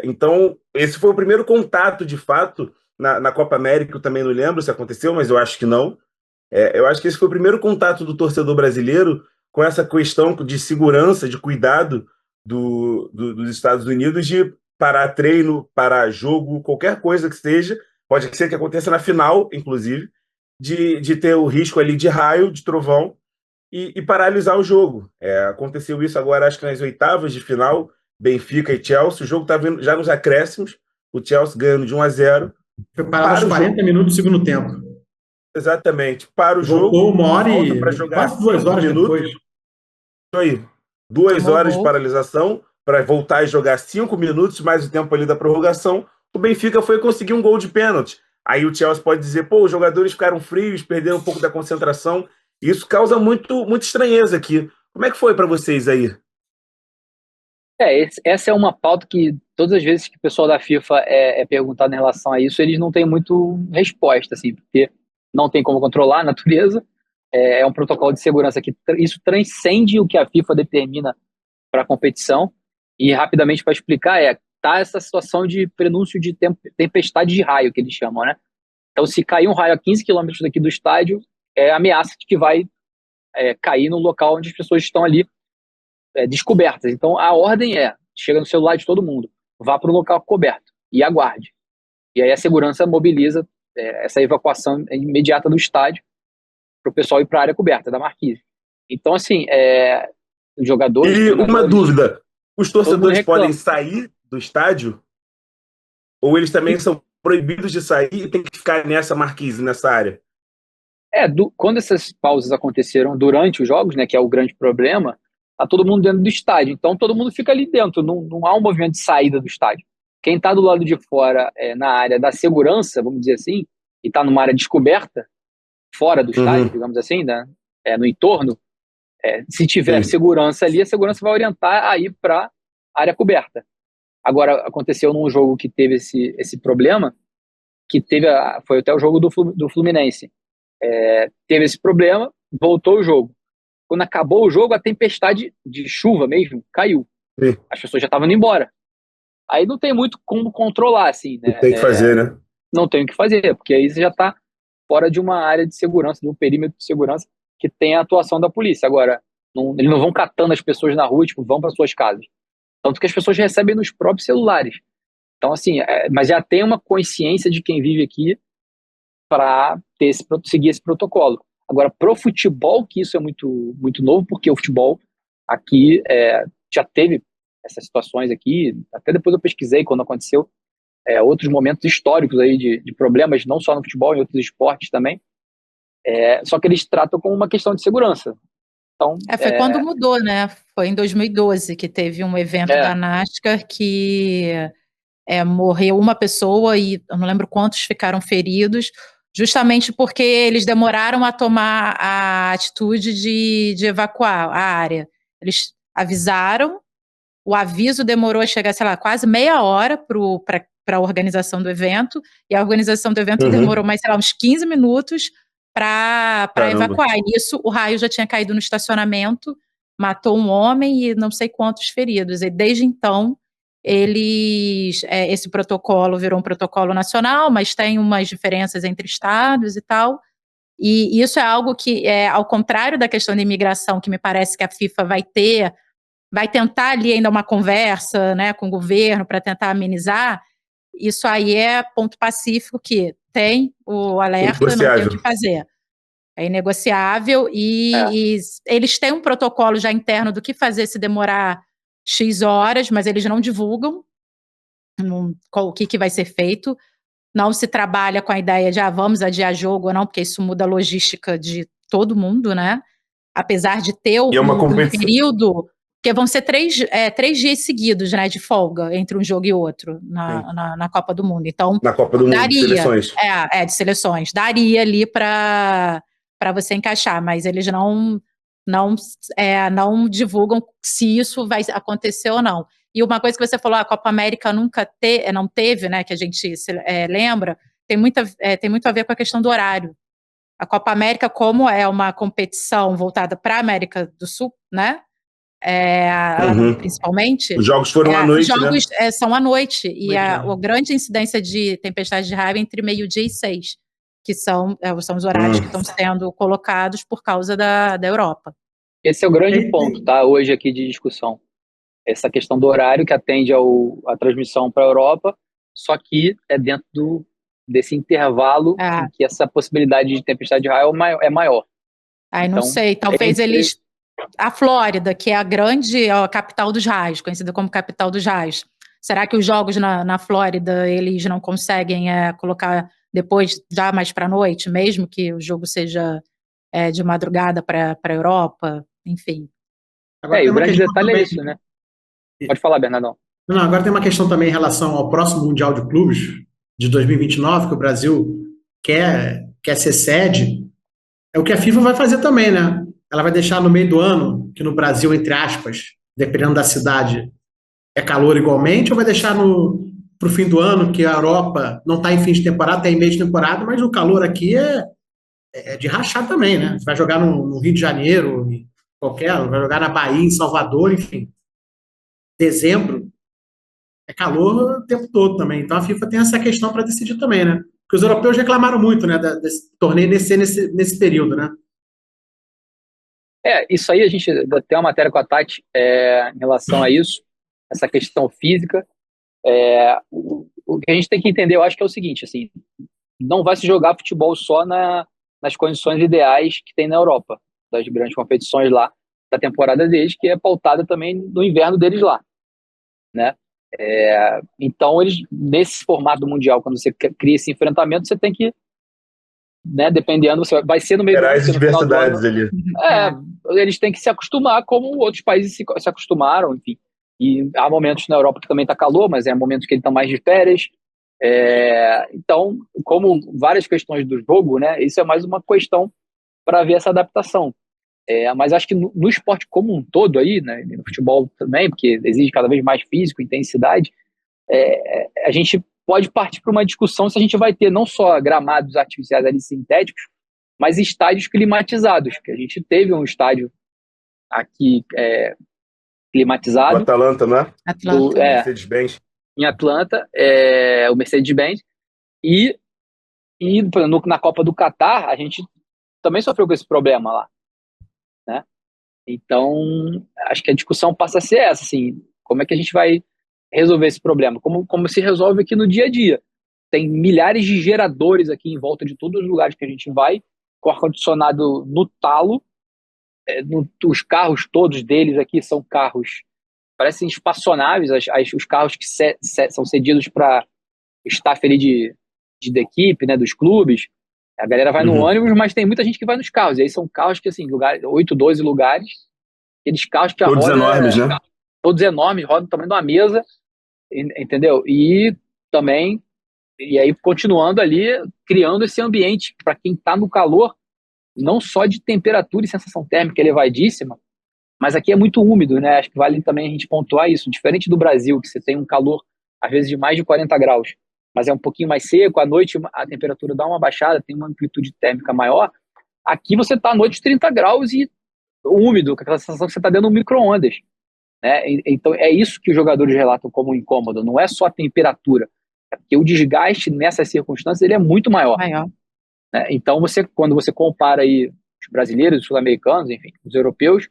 S1: Então, esse foi o primeiro contato, de fato, na Copa América. Eu também não lembro se aconteceu, mas eu acho que não. Eu acho que esse foi o primeiro contato do torcedor brasileiro com essa questão de segurança, de cuidado dos Estados Unidos, de parar treino, parar jogo, qualquer coisa que seja, pode ser que aconteça na final, inclusive, de ter o risco ali de raio, de trovão, e paralisar o jogo. Aconteceu isso agora, acho que nas oitavas de final, Benfica e Chelsea, o jogo está vindo já nos acréscimos, o Chelsea ganhando de 1-0.
S2: Foi parado aos 40 minutos do segundo tempo.
S1: Exatamente. Para o jogo.
S2: Voltou 1 hora e
S1: jogar
S2: quase 2 horas depois.
S1: Isso aí. 2 horas de paralisação para voltar e jogar 5 minutos, mais o tempo ali da prorrogação. O Benfica foi conseguir um gol de pênalti. Aí o Chelsea pode dizer, pô, os jogadores ficaram frios, perderam um pouco da concentração. Isso causa muita estranheza aqui. Como é que foi para vocês aí?
S4: Essa é uma pauta que todas as vezes que o pessoal da FIFA é perguntado em relação a isso, eles não têm muito resposta, assim, porque não tem como controlar a natureza, é um protocolo de segurança que isso transcende o que a FIFA determina para a competição. E rapidamente para explicar, tá essa situação de prenúncio de tempestade de raio, que eles chamam, né? Então, se cair um raio a 15 quilômetros daqui do estádio, é ameaça de que vai cair no local onde as pessoas estão ali descobertas. Então, a ordem chega no celular de todo mundo, vá para um local coberto e aguarde. E aí a segurança mobiliza essa evacuação imediata do estádio para o pessoal ir para a área coberta da marquise. Então, assim, os jogadores...
S1: E uma dúvida, os torcedores podem sair do estádio? Ou eles também são proibidos de sair e tem que ficar nessa marquise, nessa área?
S4: Quando essas pausas aconteceram durante os jogos, né, que é o grande problema, tá todo mundo dentro do estádio. Então, todo mundo fica ali dentro, não há um movimento de saída do estádio. Quem está do lado de fora, na área da segurança, vamos dizer assim, e está numa área descoberta, fora do estádio, digamos assim, né, no entorno, se tiver segurança ali, a segurança vai orientar a ir para a área coberta. Agora, aconteceu num jogo que teve esse problema, que foi até o jogo do Fluminense. Teve esse problema, voltou o jogo. Quando acabou o jogo, a tempestade de chuva mesmo caiu.
S1: Sim.
S4: As pessoas já estavam indo embora. Aí não tem muito como controlar, assim, né?
S1: Tem que fazer, né?
S4: Não tem o que fazer, porque aí você já está fora de uma área de segurança, de um perímetro de segurança que tem a atuação da polícia. Agora, eles não vão catando as pessoas na rua, tipo, vão para suas casas. Tanto que as pessoas recebem nos próprios celulares. Então, assim, mas já tem uma consciência de quem vive aqui para seguir esse protocolo. Agora, pro futebol, que isso é muito, muito novo, porque o futebol aqui já teve essas situações aqui, até depois eu pesquisei quando aconteceu, outros momentos históricos aí de problemas, não só no futebol, em outros esportes também, só que eles tratam como uma questão de segurança. Então,
S3: foi quando mudou, né? Foi em 2012 que teve um evento da NASCAR que morreu uma pessoa e eu não lembro quantos ficaram feridos, justamente porque eles demoraram a tomar a atitude de evacuar a área. Eles avisaram, o aviso demorou a chegar, sei lá, quase meia hora para a organização do evento, e a organização do evento demorou mais, sei lá, uns 15 minutos para evacuar. E nisso, o raio já tinha caído no estacionamento, matou um homem e não sei quantos feridos. E desde então, esse protocolo virou um protocolo nacional, mas tem umas diferenças entre estados e tal. E isso é algo que, ao contrário da questão da imigração, que me parece que a FIFA vai tentar ali ainda uma conversa, né, com o governo para tentar amenizar. Isso aí é ponto pacífico, que tem o alerta, não tem o que fazer. É inegociável e eles têm um protocolo já interno do que fazer se demorar X horas, mas eles não divulgam o que vai ser feito. Não se trabalha com a ideia de vamos adiar jogo ou não, porque isso muda a logística de todo mundo, né? Apesar de ter um período, porque vão ser 3 dias seguidos, né, de folga entre um jogo e outro na Copa do Mundo. Então,
S1: na Copa do Mundo, de seleções.
S3: De seleções. Daria ali para você encaixar, mas eles não divulgam se isso vai acontecer ou não. E uma coisa que você falou, a Copa América não teve, né, que a gente lembra, tem muito a ver com a questão do horário. A Copa América, como é uma competição voltada para a América do Sul, né, principalmente...
S1: Os jogos foram à noite,
S3: os jogos,
S1: né?
S3: São à noite, e a grande incidência de tempestade de raio entre meio-dia e 6, que são os horários que estão sendo colocados por causa da Europa.
S4: Esse é o grande ponto, tá, hoje aqui de discussão. Essa questão do horário que atende a transmissão para a Europa, só que é dentro desse intervalo em que essa possibilidade de tempestade de raio é maior.
S3: Não sei, talvez a Flórida, que é a capital dos raios, conhecida como capital dos raios. Será que os jogos na Flórida, eles não conseguem colocar depois, já mais para a noite, mesmo que o jogo seja de madrugada para a Europa? Enfim.
S4: Agora, o grande detalhe é isso, né? Pode falar, Bernardão.
S2: Não, agora tem uma questão também em relação ao próximo Mundial de Clubes de 2029, que o Brasil quer ser sede. É o que a FIFA vai fazer também, né? Ela vai deixar no meio do ano, que no Brasil, entre aspas, dependendo da cidade, é calor igualmente, ou vai deixar para o fim do ano, que a Europa não está em fim de temporada, está em meio de temporada, mas o calor aqui é de rachar também, né? Você vai jogar no Rio de Janeiro, vai jogar na Bahia, em Salvador, enfim. Dezembro é calor o tempo todo também. Então a FIFA tem essa questão para decidir também, né? Porque os europeus reclamaram muito, né, desse torneio nesse período, né?
S4: Isso aí a gente tem uma matéria com a Tati em relação a isso, essa questão física. O que a gente tem que entender, eu acho que é o seguinte, assim, não vai se jogar futebol só nas condições ideais que tem na Europa, das grandes competições lá, da temporada deles, que é pautada também no inverno deles lá, né? Então, eles, nesse formato do Mundial, quando você cria esse enfrentamento, você tem que, né, dependendo, você vai ser no meio do ano,
S1: as diversidades ali.
S4: Eles têm que se acostumar como outros países se acostumaram, enfim. E há momentos na Europa que também está calor, mas é momentos que eles estão mais de férias. Então, como várias questões do jogo, né, isso é mais uma questão para ver essa adaptação. Mas acho que no esporte como um todo aí, né, no futebol também, porque exige cada vez mais físico, intensidade, a gente pode partir para uma discussão se a gente vai ter não só gramados artificiais ali sintéticos, mas estádios climatizados, que a gente teve um estádio aqui climatizado.
S1: O Atalanta, né?
S3: Atlanta.
S1: Mercedes-Benz.
S4: Em Atlanta, o Mercedes-Benz. E na Copa do Catar, a gente também sofreu com esse problema lá, né? Então, acho que a discussão passa a ser essa, assim, como é que a gente vai resolver esse problema? Como se resolve aqui no dia a dia. Tem milhares de geradores aqui em volta de todos os lugares que a gente vai, com ar-condicionado no talo. Os carros todos deles aqui são carros, parecem espaçonáveis, os carros que são cedidos para staff ali da equipe, né, dos clubes. A galera vai no ônibus, mas tem muita gente que vai nos carros. E aí são carros que, assim, 8, 12 lugares. Aqueles carros que a
S1: Todos
S4: roda...
S1: enormes, né?
S4: Todos enormes, rodam do tamanho de uma mesa, entendeu? E também, e aí continuando ali, criando esse ambiente para quem está no calor, não só de temperatura e sensação térmica elevadíssima, mas aqui é muito úmido, né? Acho que vale também a gente pontuar isso. Diferente do Brasil, que você tem um calor, às vezes, de mais de 40 graus, mas é um pouquinho mais seco, à noite a temperatura dá uma baixada, tem uma amplitude térmica maior. Aqui você está à noite de 30 graus e úmido, com aquela sensação que você está dentro de um micro-ondas. Né? Então é isso que os jogadores relatam como incômodo, não é só a temperatura, é porque o desgaste nessas circunstâncias ele é muito maior. Né? Então quando você compara aí os brasileiros, os sul-americanos, enfim, os europeus,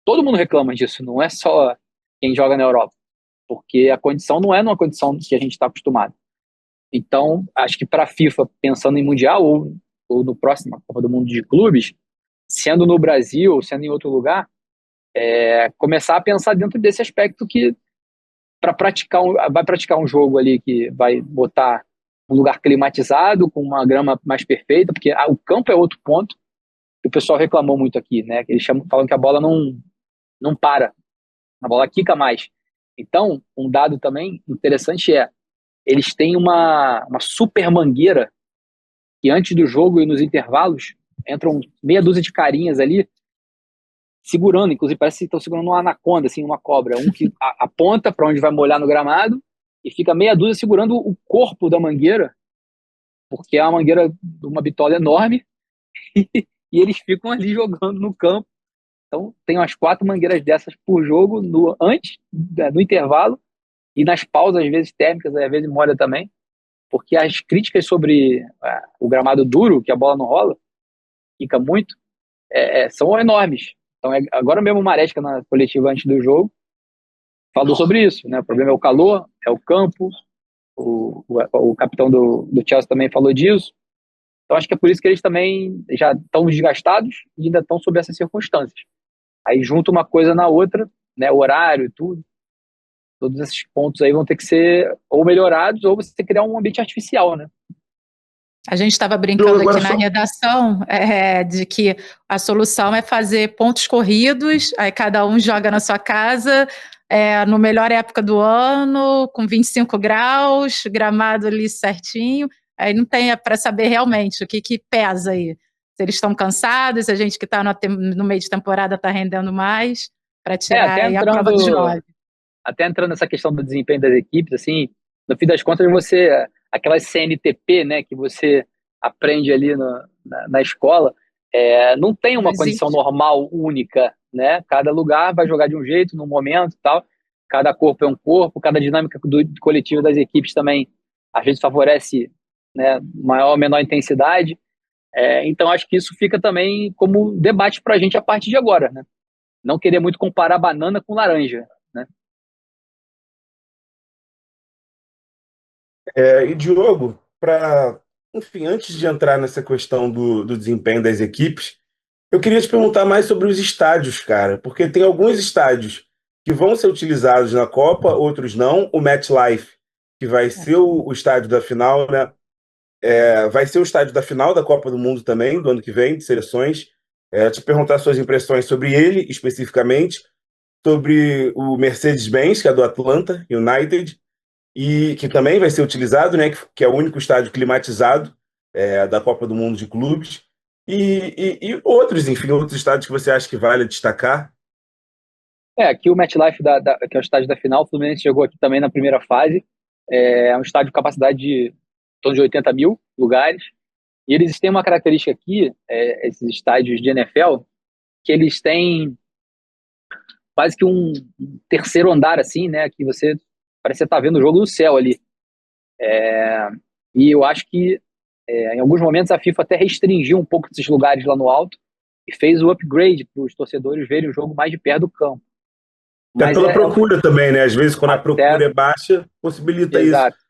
S4: todo mundo reclama disso, não é só quem joga na Europa, porque a condição não é numa condição que a gente está acostumado. Então, acho que para a FIFA, pensando em Mundial ou no próximo Copa do Mundo de Clubes, sendo no Brasil ou sendo em outro lugar, começar a pensar dentro desse aspecto que vai praticar um jogo ali que vai botar um lugar climatizado, com uma grama mais perfeita, porque o campo é outro ponto que o pessoal reclamou muito aqui, né? Eles falam que a bola não para, a bola quica mais. Então, um dado também interessante eles têm uma super mangueira que antes do jogo e nos intervalos entram meia dúzia de carinhas ali segurando, inclusive parece que estão segurando uma anaconda, assim, uma cobra, um que aponta para onde vai molhar no gramado e fica meia dúzia segurando o corpo da mangueira, porque é uma mangueira de uma bitola enorme e eles ficam ali jogando no campo. Então tem umas 4 mangueiras dessas por jogo no intervalo e nas pausas, às vezes térmicas, às vezes molha também, porque as críticas sobre o gramado duro, que a bola não rola, fica muito, são enormes. Então, agora mesmo o Maresca, na coletiva antes do jogo, falou sobre isso, né? O problema é o calor, é o campo, o capitão do Chelsea também falou disso. Então, acho que é por isso que eles também já estão desgastados e ainda estão sob essas circunstâncias. Aí, junta uma coisa na outra, né? O horário e tudo. Todos esses pontos aí vão ter que ser ou melhorados ou você criar um ambiente artificial, né?
S3: A gente estava brincando aqui na redação de que a solução é fazer pontos corridos, aí cada um joga na sua casa, no melhor época do ano, com 25 graus, gramado ali certinho, aí não tem para saber realmente o que pesa aí. Se eles estão cansados, se a gente que está no meio de temporada está rendendo mais, para tirar aí a prova dos 9.
S4: Até entrando nessa questão do desempenho das equipes, assim, no fim das contas, aquelas CNTP, né, que você aprende ali na escola, não tem uma condição normal única, né? Cada lugar vai jogar de um jeito, num momento e tal. Cada corpo é um corpo, cada dinâmica coletiva das equipes também, às vezes, favorece, né, maior ou menor intensidade. Então, acho que isso fica também como debate para a gente a partir de agora, né? Não querer muito comparar banana com laranja, né?
S1: E Diogo, enfim, antes de entrar nessa questão do desempenho das equipes, eu queria te perguntar mais sobre os estádios, cara, porque tem alguns estádios que vão ser utilizados na Copa, outros não. O MetLife, que vai ser o estádio da final, né? Vai ser o estádio da final da Copa do Mundo também, do ano que vem, de seleções. Te perguntar suas impressões sobre ele, especificamente, sobre o Mercedes-Benz, que é do Atlanta United, e que também vai ser utilizado, né, que é o único estádio climatizado da Copa do Mundo de Clubes, e outros, enfim, outros estádios que você acha que vale destacar?
S4: Aqui o MetLife, que é o estádio da final, o Fluminense chegou aqui também na primeira fase, é um estádio de capacidade de em torno de 80 mil lugares, e eles têm uma característica aqui, esses estádios de NFL, que eles têm quase que um terceiro andar, assim, né, que parece que você tá vendo o jogo do céu ali. E eu acho que em alguns momentos a FIFA até restringiu um pouco esses lugares lá no alto e fez o upgrade para os torcedores verem o jogo mais de perto do campo.
S1: Mas pela procura também, né? Às vezes, quando a procura é baixa, possibilita
S4: exato.
S1: isso.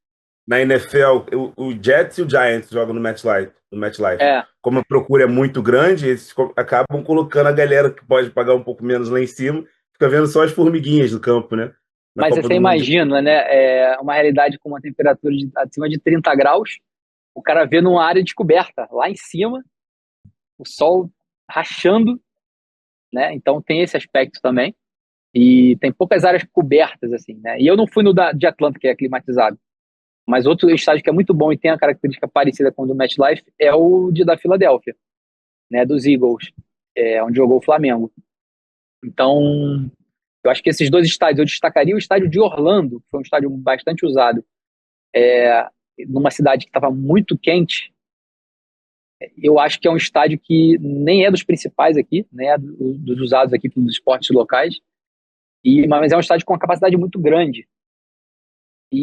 S1: na NFL, o Jets e o Giants jogam no MetLife. No MetLife.
S4: É,
S1: Como a procura é muito grande, eles acabam colocando a galera que pode pagar um pouco menos lá em cima, fica vendo só as formiguinhas do campo, né? Na
S4: mas
S1: Copa
S4: você
S1: do Mundo.
S4: imagina, né? Uma realidade com uma temperatura acima de 30 graus, o cara vê numa área descoberta, lá em cima, o sol rachando, né? Então tem esse aspecto também. E tem poucas áreas cobertas, assim, né? E eu não fui no de Atlanta, que é climatizado. Mas outro estádio que é muito bom e tem a característica parecida com o do MetLife é o da Filadélfia, né? Dos Eagles, onde jogou o Flamengo. Então, eu acho que esses dois estádios, eu destacaria o estádio de Orlando, que foi um estádio bastante usado, numa cidade que estava muito quente. Eu acho que é um estádio que nem é dos principais aqui, né? Dos usados aqui pelos esportes locais, mas é um estádio com uma capacidade muito grande.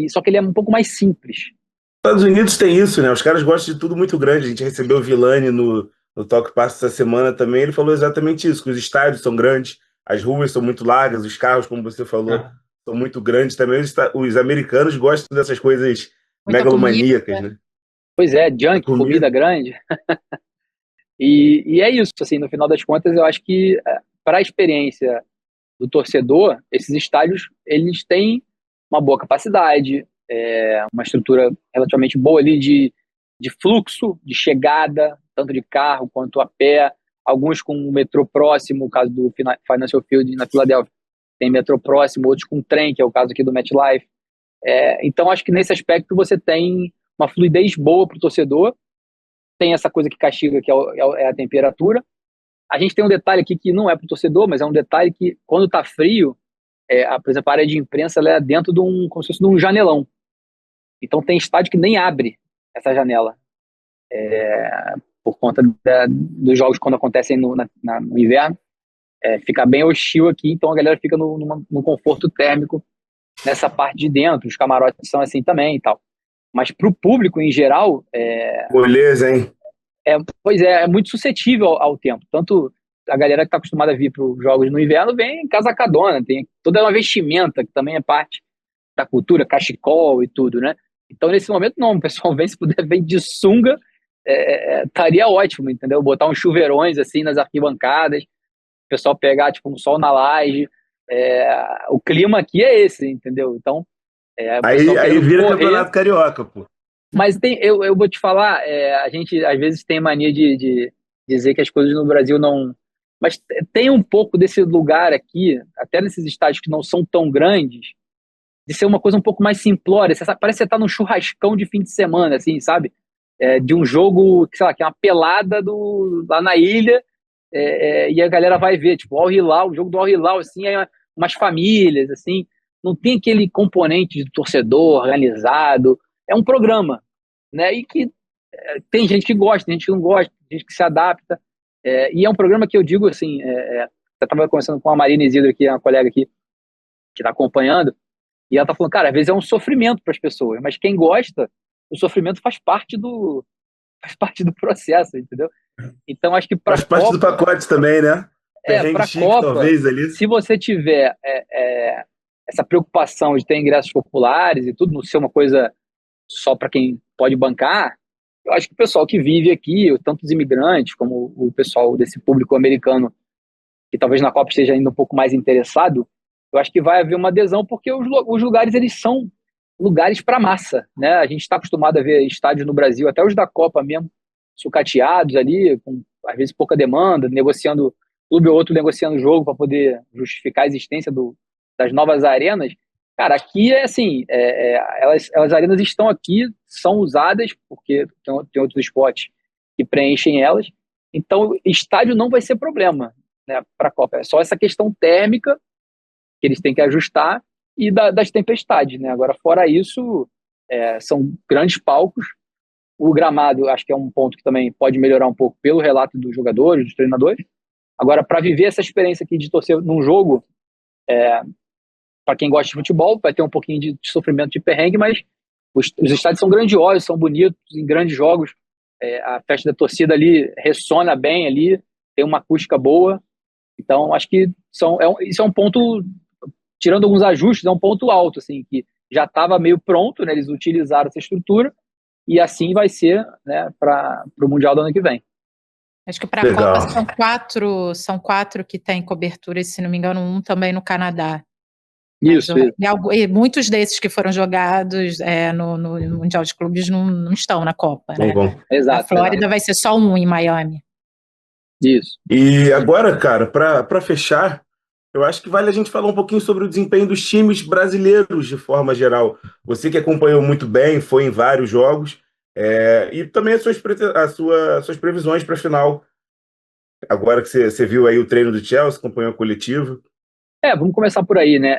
S4: Só que ele é um pouco mais simples.
S1: Estados Unidos tem isso, né? Os caras gostam de tudo muito grande. A gente recebeu o Villani no Talk Pass essa semana também. Ele falou exatamente isso, que os estádios são grandes, as ruas são muito largas, os carros, como você falou, são muito grandes também. Os americanos gostam dessas coisas
S3: Muita
S1: megalomaníacas,
S3: comida.
S1: né?
S4: Pois é, junk, comida grande. E é isso, assim, no final das contas, eu acho que para a experiência do torcedor, esses estádios, eles têm uma boa capacidade, uma estrutura relativamente boa ali de fluxo, de chegada, tanto de carro quanto a pé, alguns com o metrô próximo, o caso do Financial Field na Filadélfia, tem metrô próximo, outros com trem, que é o caso aqui do MetLife. Então, acho que nesse aspecto você tem uma fluidez boa para o torcedor, tem essa coisa que castiga, que é a temperatura. A gente tem um detalhe aqui que não é para o torcedor, mas é um detalhe que, quando está frio, por exemplo, a área de imprensa ela é dentro como se fosse de um janelão. Então tem estádio que nem abre essa janela, por conta dos jogos quando acontecem no inverno. Fica bem hostil aqui, então a galera fica num conforto térmico nessa parte de dentro. Os camarotes são assim também e tal. Mas para o público em geral,
S1: Beleza, hein?
S4: pois é muito suscetível ao tempo. Tanto a galera que está acostumada a vir para os jogos no inverno vem casacadona, tem toda uma vestimenta que também é parte da cultura, cachecol e tudo, né? Então, nesse momento, não, o pessoal vem, se puder, vem de sunga, estaria ótimo, entendeu? Botar uns chuveirões, assim, nas arquibancadas, o pessoal pegar, tipo, um sol na laje, o clima aqui é esse, entendeu? Então, o pessoal
S1: Aí vira
S4: correr,
S1: Campeonato Carioca, pô.
S4: mas eu vou te falar, a gente às vezes tem mania de dizer que as coisas no Brasil não... Mas tem um pouco desse lugar aqui, até nesses estádios que não são tão grandes, de ser uma coisa um pouco mais simplória. Parece que você tá num churrascão de fim de semana, assim, sabe? De um jogo, sei lá, que é uma pelada lá na ilha, e a galera vai ver, tipo, Al Hilal, o jogo do Al Hilal, assim, umas famílias, assim, não tem aquele componente de torcedor organizado, é um programa, né? E que tem gente que gosta, tem gente que não gosta, tem gente que se adapta, e é um programa que eu digo, assim, eu estava conversando com a Marina Isidro, que é uma colega aqui, que está acompanhando, e ela tá falando, cara, às vezes é um sofrimento para as pessoas, mas quem gosta, o sofrimento faz parte do processo, entendeu? Então, acho que para
S1: Faz parte do pacote também, né? Perrengue
S4: para
S1: chique,
S4: Copa,
S1: talvez, ali.
S4: se você tiver essa preocupação de ter ingressos populares e tudo, não ser uma coisa só para quem pode bancar, eu acho que o pessoal que vive aqui, tanto os imigrantes como o pessoal desse público americano, que talvez na Copa esteja ainda um pouco mais interessado, eu acho que vai haver uma adesão, porque os lugares, eles são lugares para massa, né? A gente está acostumado a ver estádios no Brasil, até os da Copa mesmo, sucateados ali, com às vezes pouca demanda, negociando, clube ou outro negociando o jogo para poder justificar a existência das novas arenas. Cara, aqui é assim, as arenas estão aqui, são usadas, porque tem outros esportes que preenchem elas, então estádio não vai ser problema, né, para a Copa. É só essa questão térmica que eles têm que ajustar, e das tempestades, né? Agora, fora isso, são grandes palcos. O gramado, acho que é um ponto que também pode melhorar um pouco pelo relato dos jogadores, dos treinadores. Agora, para viver essa experiência aqui de torcer num jogo, para quem gosta de futebol, vai ter um pouquinho de sofrimento, de perrengue, mas os estádios são grandiosos, são bonitos, em grandes jogos. A festa da torcida ali ressona bem ali, tem uma acústica boa. Então, acho que isso é um ponto, tirando alguns ajustes, é um ponto alto, assim, que já estava meio pronto, né? Eles utilizaram essa estrutura e assim vai ser, né, para o Mundial do ano que vem.
S3: Acho que para a Copa são quatro que têm cobertura, e, se não me engano, um também no Canadá.
S4: Isso.
S3: E muitos desses que foram jogados no Mundial de Clubes não estão na Copa, né?
S4: Exato.
S3: A Flórida vai ser só um em Miami.
S4: Isso.
S1: E agora, cara, para fechar, eu acho que vale a gente falar um pouquinho sobre o desempenho dos times brasileiros de forma geral. Você que acompanhou muito bem, foi em vários jogos, e também as suas previsões para a final. Agora que você viu aí o treino do Chelsea, acompanhou a coletiva.
S4: Vamos começar por aí, né?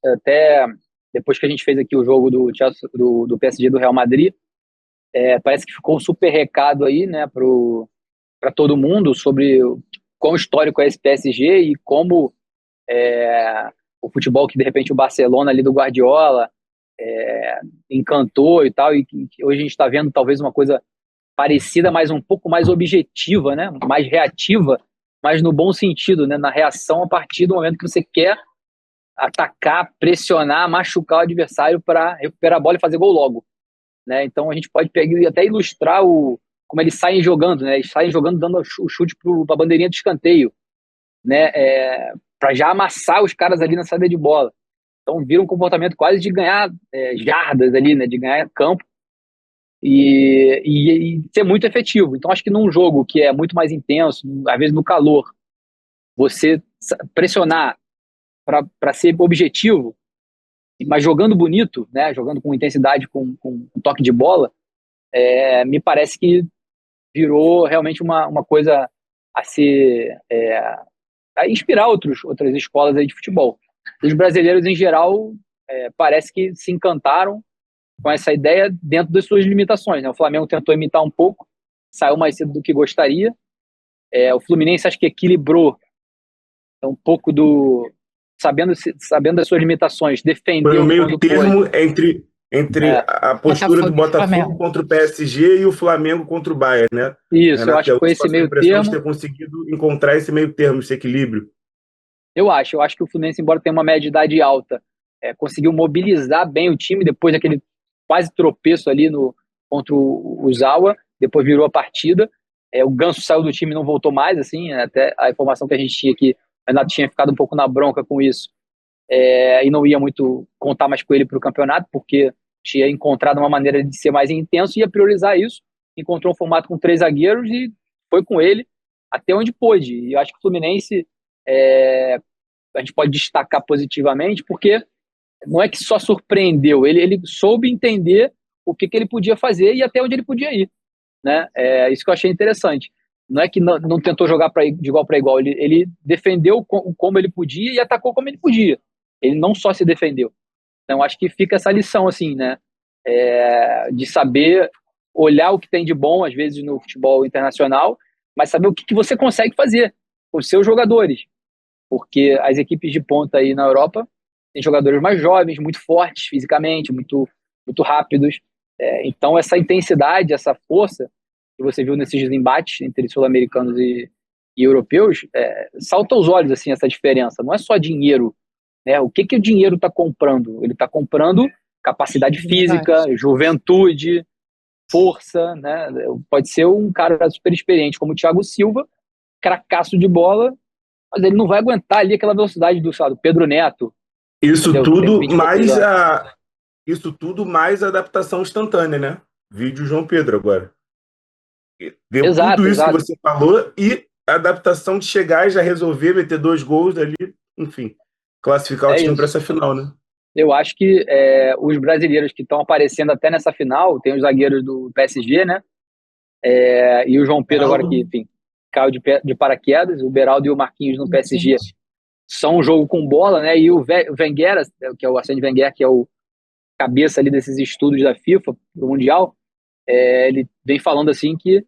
S4: Até depois que a gente fez aqui o jogo do Chelsea, do PSG e do Real Madrid, parece que ficou um super recado aí, né, para todo mundo sobre quão histórico é esse PSG e como o futebol que, de repente, o Barcelona ali do Guardiola encantou e tal, e que hoje a gente está vendo talvez uma coisa parecida, mas um pouco mais objetiva, né, mais reativa, mas no bom sentido, né, na reação a partir do momento que você quer atacar, pressionar, machucar o adversário para recuperar a bola e fazer gol logo, né? Então a gente pode pegar e até ilustrar como eles saem jogando, né? Eles saem jogando dando o chute para a bandeirinha do escanteio, né? Para já amassar os caras ali na saída de bola. Então vira um comportamento quase de ganhar jardas ali, né? De ganhar campo e ser muito efetivo. Então acho que num jogo que é muito mais intenso, às vezes no calor, você pressionar para ser objetivo, mas jogando bonito, né? Jogando com intensidade, com toque de bola, me parece que virou realmente uma coisa a ser a inspirar outras escolas aí de futebol. Os brasileiros em geral parece que se encantaram com essa ideia dentro das suas limitações, né? O Flamengo tentou imitar um pouco, saiu mais cedo do que gostaria. O Fluminense acho que equilibrou um pouco sabendo das suas limitações, defendeu.
S1: Foi um meio termo entre a postura do Botafogo contra o PSG e o Flamengo contra o Bayern, né?
S4: Isso, Renato, eu acho que foi esse meio termo.
S1: De ter conseguido encontrar esse meio termo, esse equilíbrio.
S4: Eu acho que o Fluminense, embora tenha uma média de idade alta, conseguiu mobilizar bem o time depois daquele quase tropeço ali contra o Zawa, depois virou a partida. O Ganso saiu do time e não voltou mais, assim, até a informação que a gente tinha aqui, o Renato tinha ficado um pouco na bronca com isso, e não ia muito contar mais com ele para o campeonato, porque tinha encontrado uma maneira de ser mais intenso e ia priorizar isso. Encontrou um formato com 3 zagueiros e foi com ele até onde pôde. E eu acho que o Fluminense a gente pode destacar positivamente, porque não é que só surpreendeu, ele soube entender o que ele podia fazer e até onde ele podia ir, né? Isso que eu achei interessante. Não é que não tentou jogar de igual para igual, ele defendeu como ele podia e atacou como ele podia. Ele não só se defendeu. Então, acho que fica essa lição, assim, né? De saber olhar o que tem de bom, às vezes, no futebol internacional, mas saber o que você consegue fazer com os seus jogadores. Porque as equipes de ponta aí na Europa têm jogadores mais jovens, muito fortes fisicamente, muito, muito rápidos. Então, essa intensidade, essa força que você viu nesses embates entre sul-americanos e europeus, salta aos olhos, assim, essa diferença. Não é só dinheiro, né? O que o dinheiro está comprando? Ele está comprando capacidade física, juventude, força, né? Pode ser um cara super experiente como o Thiago Silva, cracaço de bola, mas ele não vai aguentar ali aquela velocidade do Pedro Neto.
S1: Isso tudo mais adaptação instantânea, né? Vídeo João Pedro agora. Deu tudo isso que você falou e a adaptação de chegar e já resolver, meter 2 gols ali, enfim, classificar o time para essa final, né?
S4: Eu acho que os brasileiros que estão aparecendo até nessa final, tem os zagueiros do PSG, né? E o João Pedro agora que, enfim, caiu de paraquedas, o Beraldo e o Marquinhos no PSG são um jogo com bola, né? E o Wenger, que é o Arsène Wenger, que é o cabeça ali desses estudos da FIFA do Mundial, ele vem falando assim que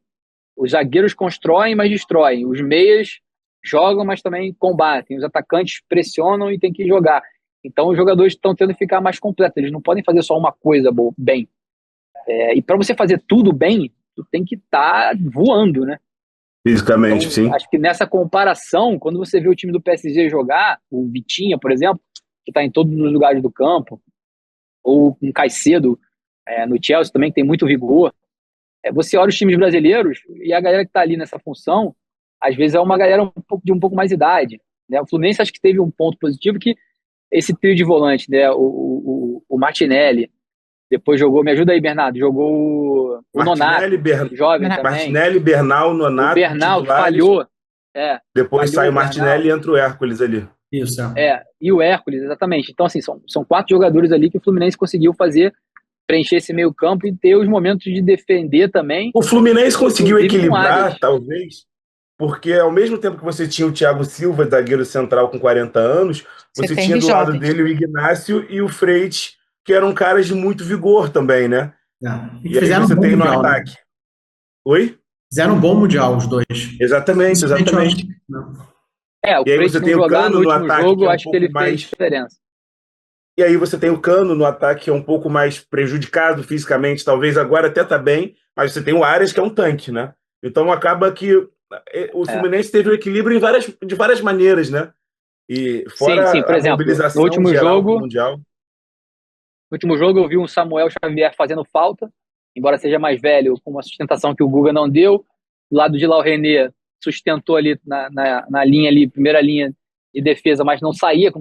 S4: os zagueiros constroem, mas destroem. Os meias jogam, mas também combatem. Os atacantes pressionam e tem que jogar. Então os jogadores estão tendo que ficar mais completos. Eles não podem fazer só uma coisa bem. E para você fazer tudo bem, tu tem que estar voando, né?
S1: Fisicamente,
S4: então,
S1: sim.
S4: Acho que nessa comparação, quando você vê o time do PSG jogar, o Vitinha, por exemplo, que está em todos os lugares do campo, ou um Caicedo no Chelsea também, que tem muito vigor. Você olha os times brasileiros e a galera que está ali nessa função, às vezes é uma galera de um pouco mais idade, né? O Fluminense acho que teve um ponto positivo que esse trio de volante, né? O Martinelli, depois jogou, me ajuda aí, Bernardo, jogou o Nonato, jovem também.
S1: Martinelli, Bernal, Nonato,
S4: o Bernal falhou.
S1: Depois sai o Martinelli e entra o Hércules ali.
S2: Isso,
S4: e o Hércules, exatamente. Então, assim, são 4 jogadores ali que o Fluminense conseguiu preencher esse meio campo e ter os momentos de defender também.
S1: O Fluminense conseguiu equilibrar, talvez, porque ao mesmo tempo que você tinha o Thiago Silva, zagueiro central com 40 anos, você tinha do lado dele o Ignácio e o Freitas, que eram caras de muito vigor também, né?
S2: E aí você tem no ataque.
S1: Oi?
S2: Fizeram um bom Mundial, os dois.
S1: Exatamente.
S4: O
S1: e aí você tem o Cano no ataque,
S4: jogo,
S1: que é um
S4: acho
S1: pouco
S4: que ele
S1: mais...
S4: fez diferença.
S1: E aí você tem o Cano no ataque, que é um pouco mais prejudicado fisicamente, talvez agora até tá bem, mas você tem o Arias, que é um tanque, né? Então acaba que o Fluminense teve o equilíbrio de várias maneiras, né? E fora
S4: sim, por exemplo,
S1: mobilização
S4: no último
S1: geral
S4: jogo,
S1: do Mundial.
S4: No último jogo eu vi um Samuel Xavier fazendo falta, embora seja mais velho, com uma sustentação que o Guga não deu. Do lado de Lau René, sustentou ali na linha ali, primeira linha de defesa, mas não saía,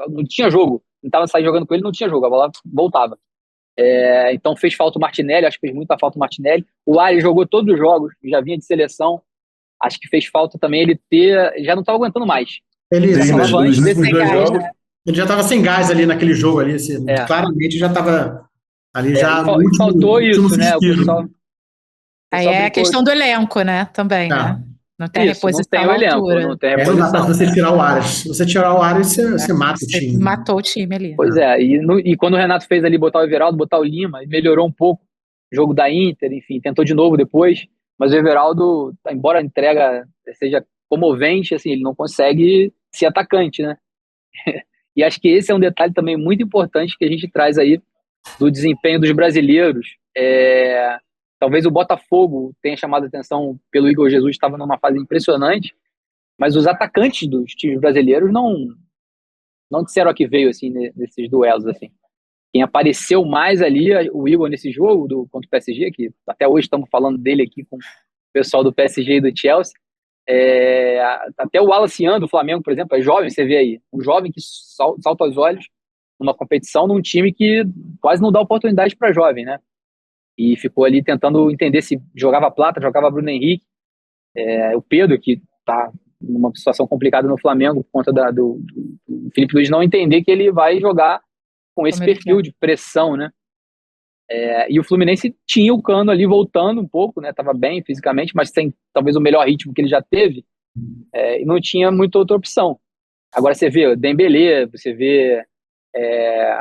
S4: não tinha jogo. Tentava sair jogando com ele, não tinha jogo, a bola voltava. Então fez falta o Martinelli, acho que fez muita falta o Martinelli. O Arias jogou todos os jogos, já vinha de seleção, acho que fez falta também ele já não estava aguentando mais.
S2: Ele
S4: já
S2: estava sem gás ali naquele jogo ali, assim, claramente já estava ali já no último,
S4: faltou isso,
S2: último
S4: né? O pessoal
S3: aí é a questão do elenco, né? Também, né? Não tem reposição
S4: não tem o elenco, não tem reposição.
S2: Não dá pra você tirar o Arias. Se você tirar o Arias, você mata o time.
S3: Matou o time ali.
S4: Pois e quando o Renato fez ali botar o Everaldo, botar o Lima, melhorou um pouco o jogo da Inter, enfim, tentou de novo depois, mas o Everaldo, embora a entrega seja comovente, assim, ele não consegue ser atacante, né? E acho que esse é um detalhe também muito importante que a gente traz aí do desempenho dos brasileiros. Talvez o Botafogo tenha chamado a atenção pelo Igor Jesus, estava numa fase impressionante, mas os atacantes dos times brasileiros não disseram a que veio assim, nesses duelos. Assim. Quem apareceu mais ali, o Igor nesse jogo contra o PSG, que até hoje estamos falando dele aqui com o pessoal do PSG e do Chelsea, até o Wallace do Flamengo, por exemplo, é jovem, você vê aí, um jovem que salta aos olhos numa competição, num time que quase não dá oportunidade para jovem, né? E ficou ali tentando entender se jogava Plata, jogava Bruno Henrique, o Pedro, que está numa situação complicada no Flamengo por conta do Felipe Luiz não entender que ele vai jogar com esse perfil de pressão, né? E o Fluminense tinha o Cano ali voltando um pouco, né? Tava bem fisicamente, mas sem talvez o melhor ritmo que ele já teve, e não tinha muita outra opção. Agora você vê o Dembélé, você vê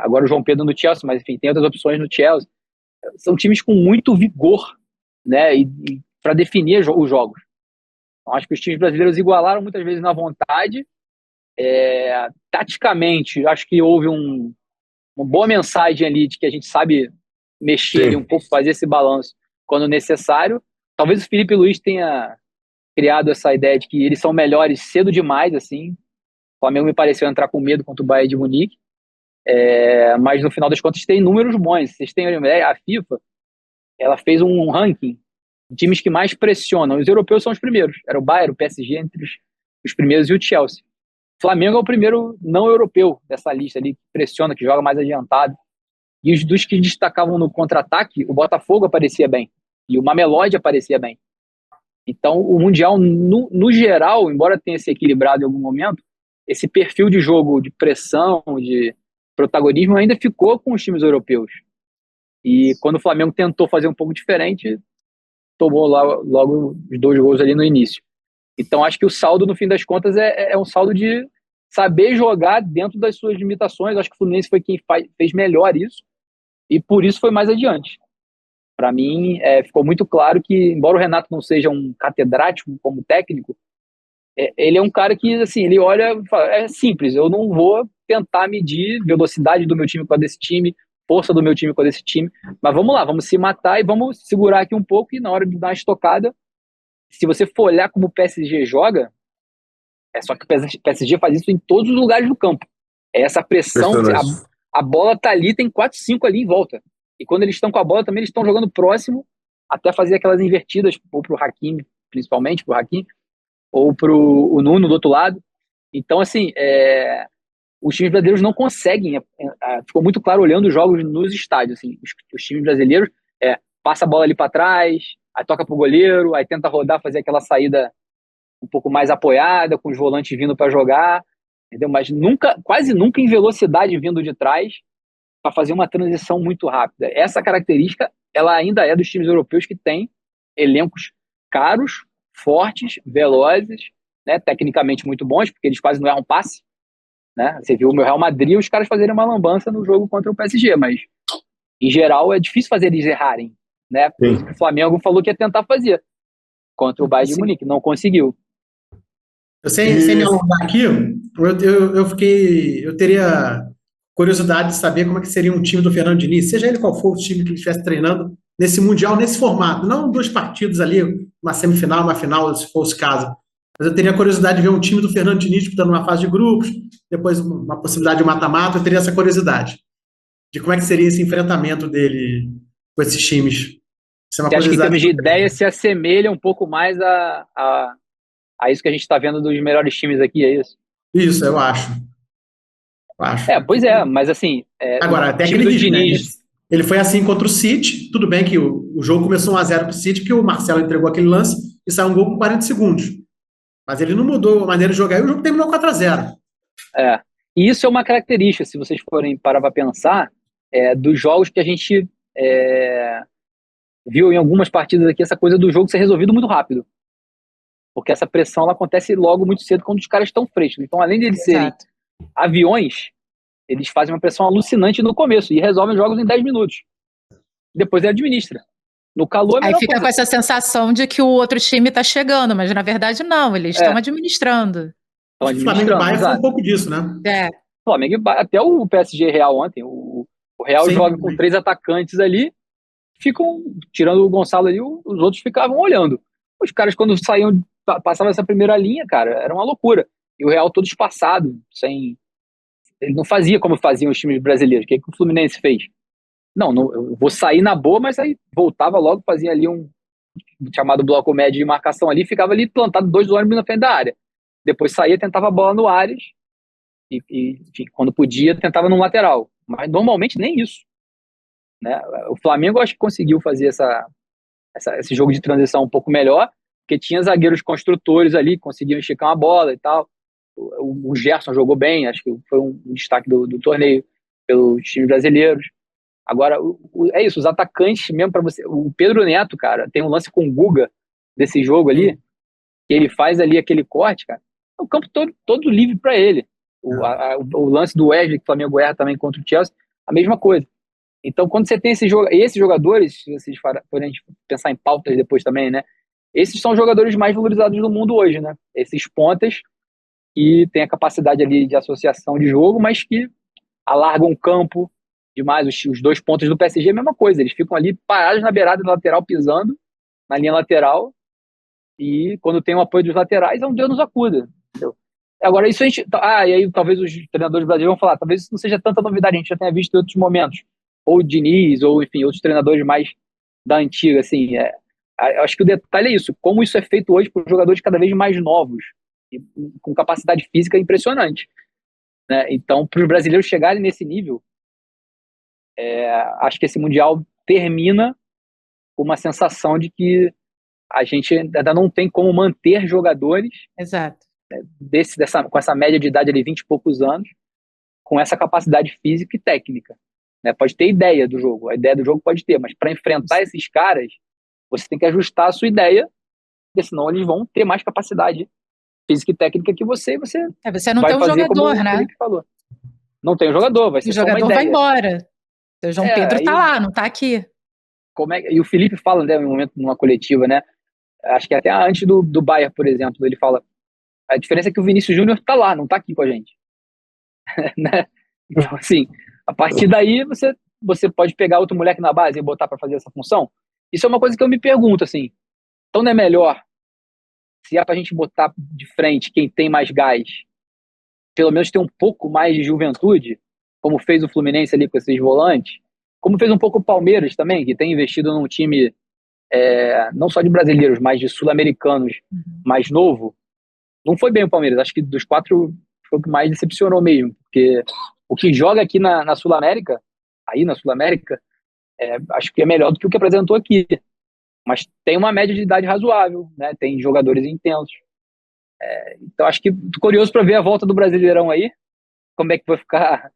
S4: agora o João Pedro no Chelsea, mas enfim, tem outras opções no Chelsea. São times com muito vigor, né? E para definir os jogos. Então, acho que os times brasileiros igualaram muitas vezes na vontade. Taticamente, acho que houve uma boa mensagem ali de que a gente sabe mexer ali um pouco, fazer esse balanço quando necessário. Talvez o Felipe Luiz tenha criado essa ideia de que eles são melhores cedo demais, assim. O Flamengo me pareceu entrar com medo contra o Bayern de Munique. Mas no final das contas tem números bons. Vocês têm uma ideia, a FIFA ela fez um ranking de times que mais pressionam. Os europeus são os primeiros. Era o Bayern, o PSG entre os primeiros e o Chelsea. O Flamengo é o primeiro não europeu dessa lista ali, que pressiona, que joga mais adiantado. E os dos que destacavam no contra-ataque, o Botafogo aparecia bem. E o Mamelodi aparecia bem. Então, o Mundial, no geral, embora tenha se equilibrado em algum momento, esse perfil de jogo, de pressão, de protagonismo, ainda ficou com os times europeus. E quando o Flamengo tentou fazer um pouco diferente, tomou logo os 2 gols ali no início. Então, acho que o saldo, no fim das contas, é um saldo de saber jogar dentro das suas limitações. Acho que o Fluminense foi quem fez melhor isso, e por isso foi mais adiante. Para mim, ficou muito claro que, embora o Renato não seja um catedrático como técnico, ele é um cara que, assim, ele olha e fala, é simples, eu não vou tentar medir velocidade do meu time com a desse time, força do meu time com a desse time, mas vamos lá, vamos se matar e vamos segurar aqui um pouco, e na hora de dar uma estocada, se você for olhar como o PSG joga, só que o PSG faz isso em todos os lugares do campo. Essa pressão, a bola tá ali, tem 4, 5 ali em volta. E quando eles estão com a bola também, eles estão jogando próximo, até fazer aquelas invertidas, ou pro Hakimi, principalmente pro Hakimi, ou pro o Nuno do outro lado. Então, assim, os times brasileiros não conseguem, ficou muito claro olhando os jogos nos estádios, assim, os times brasileiros passa a bola ali para trás, aí toca pro goleiro, aí tenta rodar, fazer aquela saída um pouco mais apoiada, com os volantes vindo para jogar, entendeu? Mas quase nunca em velocidade vindo de trás para fazer uma transição muito rápida. Essa característica, ela ainda é dos times europeus que têm elencos caros, fortes, velozes, né, tecnicamente muito bons, porque eles quase não erram passe, né? Você viu o meu Real Madrid, os caras fazerem uma lambança no jogo contra o PSG, mas em geral é difícil fazer eles errarem, né? O Flamengo falou que ia tentar fazer contra o Bayern de Munique, não conseguiu.
S2: Sem me alongar aqui, eu teria curiosidade de saber como é que seria um time do Fernando Diniz, seja ele qual for o time que ele estivesse treinando nesse Mundial, nesse formato, não 2 partidos ali, uma semifinal, uma final, se fosse o caso. Mas eu teria curiosidade de ver um time do Fernando Diniz disputando uma fase de grupos, depois uma possibilidade de mata-mata, eu teria essa curiosidade de como é que seria esse enfrentamento dele com esses times. Isso é uma
S4: Você acha que em termos
S2: curiosidade
S4: de ideia se assemelha um pouco mais a isso que a gente está vendo dos melhores times aqui, é isso?
S2: Isso, eu acho.
S4: Pois é, mas assim,
S2: agora, até aquele risco, né? Ele foi assim contra o City, tudo bem que o jogo começou 1-0 pro City, porque o Marcelo entregou aquele lance e saiu um gol com 40 segundos. Mas ele não mudou a maneira de jogar e o jogo terminou 4-0.
S4: E isso é uma característica, se vocês forem parar para pensar, dos jogos que a gente viu em algumas partidas aqui, essa coisa do jogo ser resolvido muito rápido. Porque essa pressão ela acontece logo muito cedo quando os caras estão frescos. Então, além de eles serem aviões, eles fazem uma pressão alucinante no começo e resolvem jogos em 10 minutos. Depois ele administra. No calor,
S3: aí fica com essa sensação de que o outro time está chegando, mas na verdade não, eles estão administrando.
S2: O Flamengo e Bayern foi um pouco disso, né?
S4: Flamengo e Bayern, até o PSG Real ontem, o Real joga com 3 atacantes ali, ficam, tirando o Gonçalo ali, os outros ficavam olhando. Os caras, quando saíam, passavam essa primeira linha, cara, era uma loucura. E o Real todo espaçado, ele não fazia como faziam os times brasileiros. O que o Fluminense fez? Não, eu vou sair na boa, mas aí voltava logo, fazia ali um chamado bloco médio de marcação ali, ficava ali plantado 2 ônibus na frente da área. Depois saía, tentava a bola no Ares e quando podia, tentava no lateral. Mas normalmente nem isso, né? O Flamengo acho que conseguiu fazer esse jogo de transição um pouco melhor, porque tinha zagueiros construtores ali, que conseguiam esticar uma bola e tal. O Gerson jogou bem, acho que foi um destaque do torneio pelos times brasileiros. Agora, é isso, os atacantes mesmo para você. O Pedro Neto, cara, tem um lance com o Guga desse jogo ali, que ele faz ali aquele corte, cara, o campo todo livre para ele. O lance do Wesley, que o Flamengo erra também contra o Chelsea, a mesma coisa. Então, quando você tem esses jogadores, se vocês forem pensar em pautas depois também, né? Esses são os jogadores mais valorizados do mundo hoje, né? Esses pontas que têm a capacidade ali de associação de jogo, mas que alargam o campo demais. Os 2 pontos do PSG é a mesma coisa, eles ficam ali parados na beirada do lateral, pisando na linha lateral, e quando tem o apoio dos laterais, é um Deus nos acuda. Entendeu? Agora, isso a gente... e aí talvez os treinadores brasileiros vão falar, talvez isso não seja tanta novidade, a gente já tenha visto em outros momentos, ou o Diniz, ou enfim, outros treinadores mais da antiga, assim, eu acho que o detalhe é isso, como isso é feito hoje por jogadores cada vez mais novos, e com capacidade física impressionante, né? Então, para os brasileiros chegarem nesse nível, acho que esse Mundial termina com uma sensação de que a gente ainda não tem como manter jogadores com essa média de idade ali, 20 e poucos anos, com essa capacidade física e técnica, né? Pode ter ideia do jogo, a ideia do jogo pode ter, mas para enfrentar esses caras, você tem que ajustar a sua ideia, porque senão eles vão ter mais capacidade física e técnica que você, e você
S3: não tem um jogador, né?
S4: O Felipe falou. Não tem um jogador, vai ser só uma ideia.
S3: O jogador vai embora. O João Pedro tá lá, não tá aqui.
S4: E o Felipe fala, né, em um momento, numa coletiva, né? Acho que até antes do Bayern, por exemplo, ele fala, a diferença é que o Vinícius Júnior tá lá, não tá aqui com a gente. Né? Então, assim, a partir daí você pode pegar outro moleque na base e botar para fazer essa função. Isso é uma coisa que eu me pergunto, assim, então não é melhor, se é pra gente botar de frente quem tem mais gás, pelo menos ter um pouco mais de juventude, como fez o Fluminense ali com esses volantes, como fez um pouco o Palmeiras também, que tem investido num time não só de brasileiros, mas de sul-americanos mais novo. Não foi bem o Palmeiras, acho que dos 4 foi o que mais decepcionou mesmo, porque o que joga aqui na Sul-América, acho que é melhor do que o que apresentou aqui, mas tem uma média de idade razoável, né? Tem jogadores intensos. Então acho que tô curioso para ver a volta do Brasileirão aí, como é que vai ficar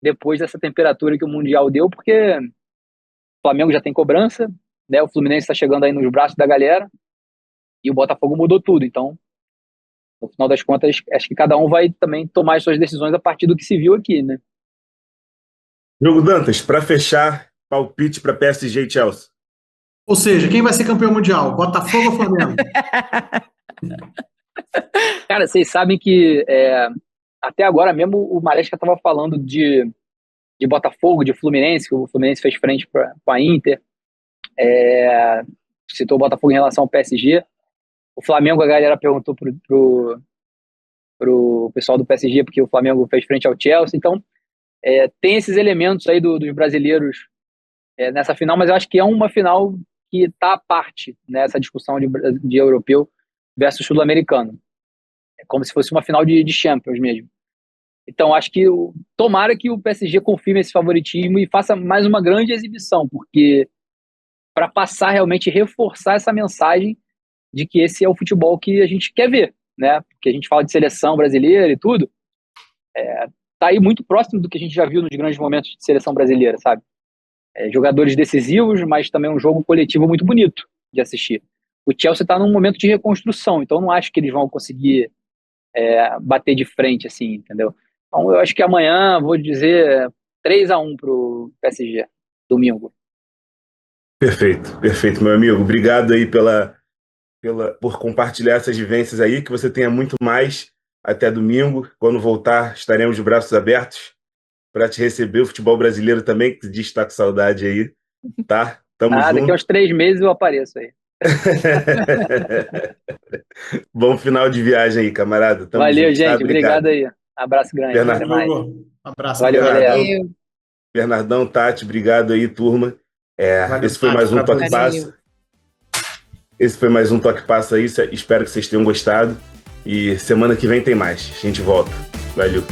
S4: depois dessa temperatura que o Mundial deu, porque o Flamengo já tem cobrança, né? O Fluminense está chegando aí nos braços da galera e o Botafogo mudou tudo. Então, no final das contas, acho que cada um vai também tomar as suas decisões a partir do que se viu aqui, né?
S1: Diogo Dantas, para fechar, palpite para PSG e Chelsea.
S2: Ou seja, quem vai ser campeão mundial? Botafogo ou Flamengo?
S4: Cara, vocês sabem que até agora mesmo o Maresca estava falando de Botafogo, de Fluminense, que o Fluminense fez frente com a Inter. Citou o Botafogo em relação ao PSG. O Flamengo, a galera perguntou pro pessoal do PSG, porque o Flamengo fez frente ao Chelsea. Então, tem esses elementos aí dos brasileiros nessa final, mas eu acho que é uma final que está à parte nessa discussão de europeu versus sul-americano. É como se fosse uma final de Champions mesmo. Então, acho que tomara que o PSG confirme esse favoritismo e faça mais uma grande exibição, porque para passar realmente, reforçar essa mensagem de que esse é o futebol que a gente quer ver, né? Porque a gente fala de seleção brasileira e tudo, tá aí muito próximo do que a gente já viu nos grandes momentos de seleção brasileira, sabe? Jogadores decisivos, mas também um jogo coletivo muito bonito de assistir. O Chelsea está num momento de reconstrução, então não acho que eles vão conseguir bater de frente, assim, entendeu? Então eu acho que amanhã, vou dizer 3-1 pro PSG, domingo.
S1: Perfeito, meu amigo. Obrigado aí por compartilhar essas vivências aí, que você tenha muito mais até domingo. Quando voltar, estaremos de braços abertos para te receber. O futebol brasileiro também, que diz que está com saudade aí, tá? Tamo junto.
S4: Daqui a uns 3 meses eu apareço aí.
S1: Bom final de viagem aí, camarada. Tamo
S4: Valeu,
S1: junto,
S4: gente.
S1: tá?
S4: Obrigado aí. Abraço grande.
S1: Bernardo,
S4: Até mais.
S2: Abraço.
S4: Valeu, galera.
S1: Bernardão, Tati, obrigado aí, turma. Esse foi mais um Toque Passa. Esse foi mais um Toque Passa aí. Espero que vocês tenham gostado. E semana que vem tem mais. A gente volta. Valeu.